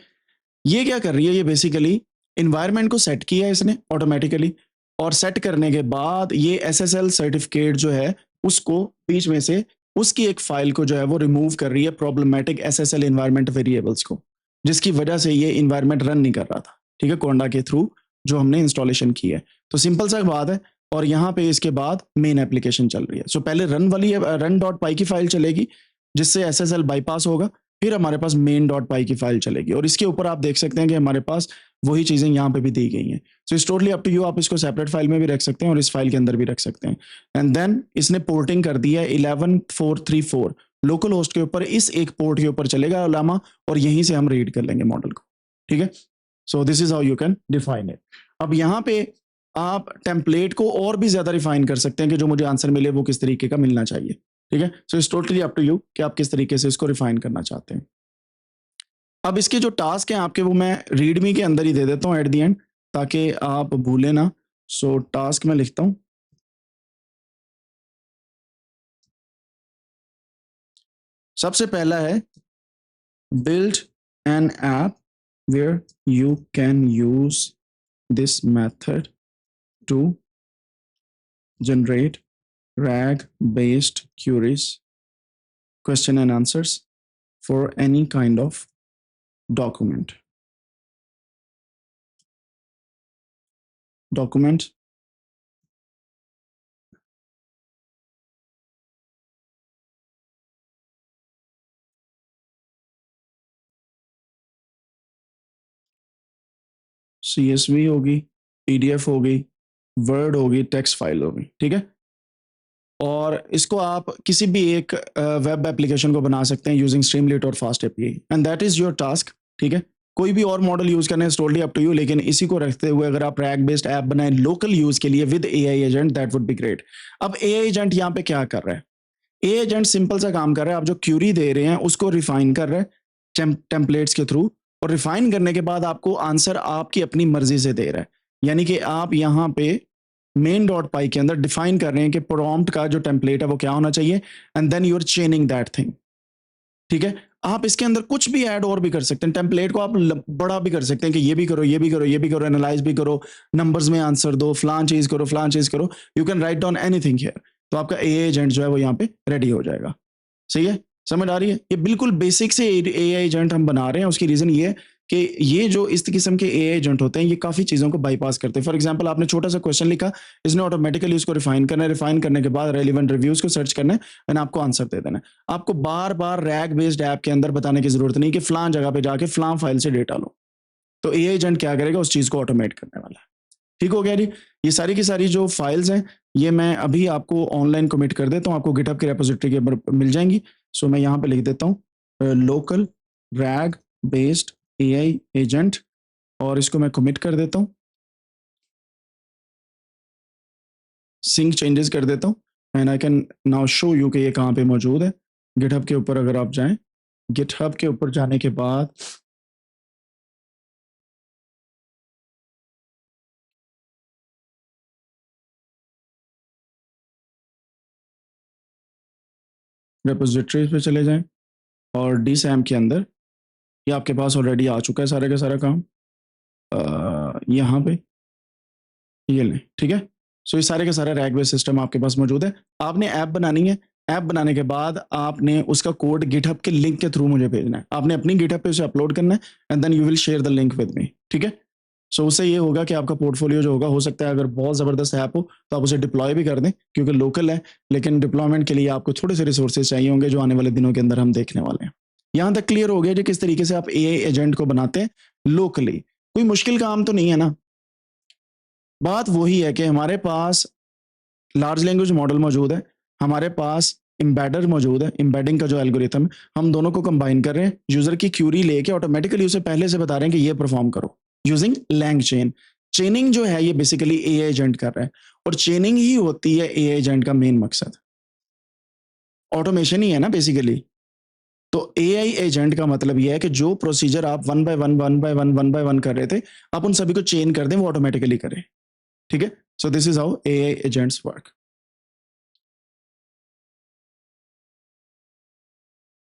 Speaker 1: ये क्या कर रही है, ये बेसिकली इन्वायरमेंट को सेट किया है इसने ऑटोमेटिकली, और सेट करने के बाद ये एसएसएल सर्टिफिकेट जो है उसको बीच में से उसकी एक फाइल को जो है वो रिमूव कर रही है, प्रॉब्लमेटिक एसएसएल इन्वायरमेंट वेरिएबल्स को, जिसकी वजह से ये इन्वायरमेंट रन नहीं कर रहा था, ठीक है, कोंडा के थ्रू जो हमने इंस्टॉलेशन की है। तो सिंपल सा बात है। और यहाँ पे इसके बाद मेन एप्लीकेशन चल रही है। सो पहले रन वाली रन डॉट पाई की फाइल चलेगी, जिससे एसएसएल बाईपास होगा। फिर हमारे पास main.py की फाइल चलेगी और इसके ऊपर आप देख सकते हैं कि हमारे पास वही चीजें यहाँ पे भी दी गई हैं। So it's totally up to you, आप इसको सेपरेट फाइल में भी रख सकते हैं और इस फाइल के अंदर भी रख सकते हैं। एंड देन इसने पोर्टिंग कर दी है 11434 लोकल होस्ट के ऊपर, इस एक पोर्ट के ऊपर चलेगा उलामा और यहीं से हम रीड कर लेंगे मॉडल को, ठीक है। So this is how you can define it. अब यहाँ पे आप टेम्पलेट को और भी ज्यादा रिफाइन कर सकते हैं कि जो मुझे आंसर मिले वो किस तरीके का मिलना चाहिए, ठीक है। So it's totally up to you कि आप किस तरीके से इसको रिफाइन करना चाहते हैं। अब इसके जो टास्क हैं आपके वो मैं रीडमी के अंदर ही दे देता हूँ एट द एंड, ताकि आप भूलें ना। सो टास्क में लिखता हूँ, सबसे पहला है build an app where you can use this method to generate RAG based queries, question and answers for any kind of document CSV होगी, PDF होगी, वर्ड होगी, टेक्स्ट फाइल होगी, ठीक है। और इसको आप किसी भी एक वेब एप्लीकेशन को बना सकते हैं यूजिंग स्ट्रीमलीट और fast API, and that is your task, ठीक है। कोई भी और मॉडल यूज करना है टोटली अप टू यू, लेकिन इसी को रखते हुए अगर आप रैग बेस्ड ऐप बनाए लोकल यूज के लिए with AI agent, that would be great. अब एआई एजेंट यहाँ पे क्या कर रहा है? एआई एजेंट सिंपल सा काम कर रहा है, आप जो क्यूरी दे रहे हैं उसको रिफाइन कर रहा है टेम्पलेट्स के थ्रू, और रिफाइन करने के बाद आपको आंसर आपकी अपनी मर्जी से दे रहा है। यानी कि आप यहाँ पे main.py के अंदर डिफाइन कर रहे हैं कि प्रॉम्प्ट का जो टेम्पलेट है वो क्या होना चाहिए, and then you are chaining that thing, ठीक है। आप इसके अंदर कुछ भी ऐड और भी कर सकते हैं, टेम्पलेट को आप बड़ा भी कर सकते हैं कि ये भी करो, ये भी करो, ये भी करो, एनालाइज भी करो, नंबर्स में आंसर दो, फलान चीज करो, फलान चीज करो, you can write down anything here. तो आपका एआई एजेंट जो है वो यहाँ पे रेडी हो जाएगा। सही है, समझ आ रही है? ये बिल्कुल बेसिक से एआई एजेंट हम बना रहे हैं। उसकी रीजन ये है कि ये जो इस किस्म के एआई एजेंट होते हैं ये काफी चीजों को बाईपास करते हैं। फॉर एग्जांपल आपने छोटा सा क्वेश्चन लिखा, इसने ऑटोमेटिकली उसको रिफाइन करना है, रिफाइन करने के बाद रेलिवेंट रिव्यूज को सर्च करना है एंड आपको आंसर दे देना है। आपको बार बार रैग बेस्ड ऐप के अंदर बताने की जरूरत नहीं कि फलां जगह पे जाके फलां फाइल से डेटा लो। तो एआई एजेंट क्या करेगा, उस चीज को ऑटोमेट करने वाला है। ठीक हो गया जी। ये सारी की सारी जो फाइल्स हैं ये मैं अभी आपको ऑनलाइन कमिट कर देता हूँ, आपको गिटहब की रेपोजिटरी के ऊपर मिल जाएंगी। सो मैं यहाँ पे लिख देता हूँ local rag based AI agent, और इसको मैं कमिट कर देता हूँ, सिंक चेंजेस कर देता हूँ, and I can now show you कि ये कहाँ पे मौजूद है। गिटहब के ऊपर अगर आप जाएं, गिटहब के ऊपर जाने के बाद रेपोजिटरीज पे चले जाएं और डीसैम के अंदर ये आपके पास ऑलरेडी आ चुका है सारे का सारा काम, यहाँ पे ये लें, ठीक है। सो ये सारे के सारे रैग बेस्ड सिस्टम आपके पास मौजूद है। आपने ऐप बनानी है, ऐप बनाने के बाद आपने उसका कोड गिटहब के लिंक के थ्रू मुझे भेजना है। आपने अपनी गिटहब पे उसे अपलोड करना है and then you will share the link with me, ठीक है। सो उससे ये होगा कि आपका पोर्टफोलियो जो होगा, हो सकता है अगर बहुत ज़बरदस्त ऐप हो तो आप उसे डिप्लॉय भी कर दें क्योंकि लोकल है, लेकिन डिप्लॉयमेंट के लिए आपको थोड़े से रिसोर्सेज चाहिए होंगे जो आने वाले दिनों के अंदर हम देखने वाले हैं। यहाँ तक क्लियर हो गया जी किस तरीके से आप एआई एजेंट को बनाते हैं लोकली। कोई मुश्किल काम तो नहीं है ना। बात वही है कि हमारे पास लार्ज लैंग्वेज मॉडल मौजूद है, हमारे पास एम्बेडर मौजूद है, एम्बेडिंग का जो एल्गोरिथम है, हम दोनों को कंबाइन कर रहे हैं। यूजर की क्यूरी लेके ऑटोमेटिकली उसे पहले से बता रहे हैं कि ये परफॉर्म करो यूजिंग लैंग चेन। चेनिंग जो है ये बेसिकली एआई एजेंट कर रहा है, और चेनिंग ही होती है एआई एजेंट का मेन मकसद। ऑटोमेशन ही है ना बेसिकली। तो एआई एजेंट का मतलब यह है कि जो प्रोसीजर आप वन बाय वन कर रहे थे, आप उन सभी को चेन कर दें, वो ऑटोमेटिकली करें, ठीक है। So this is how AI agents work.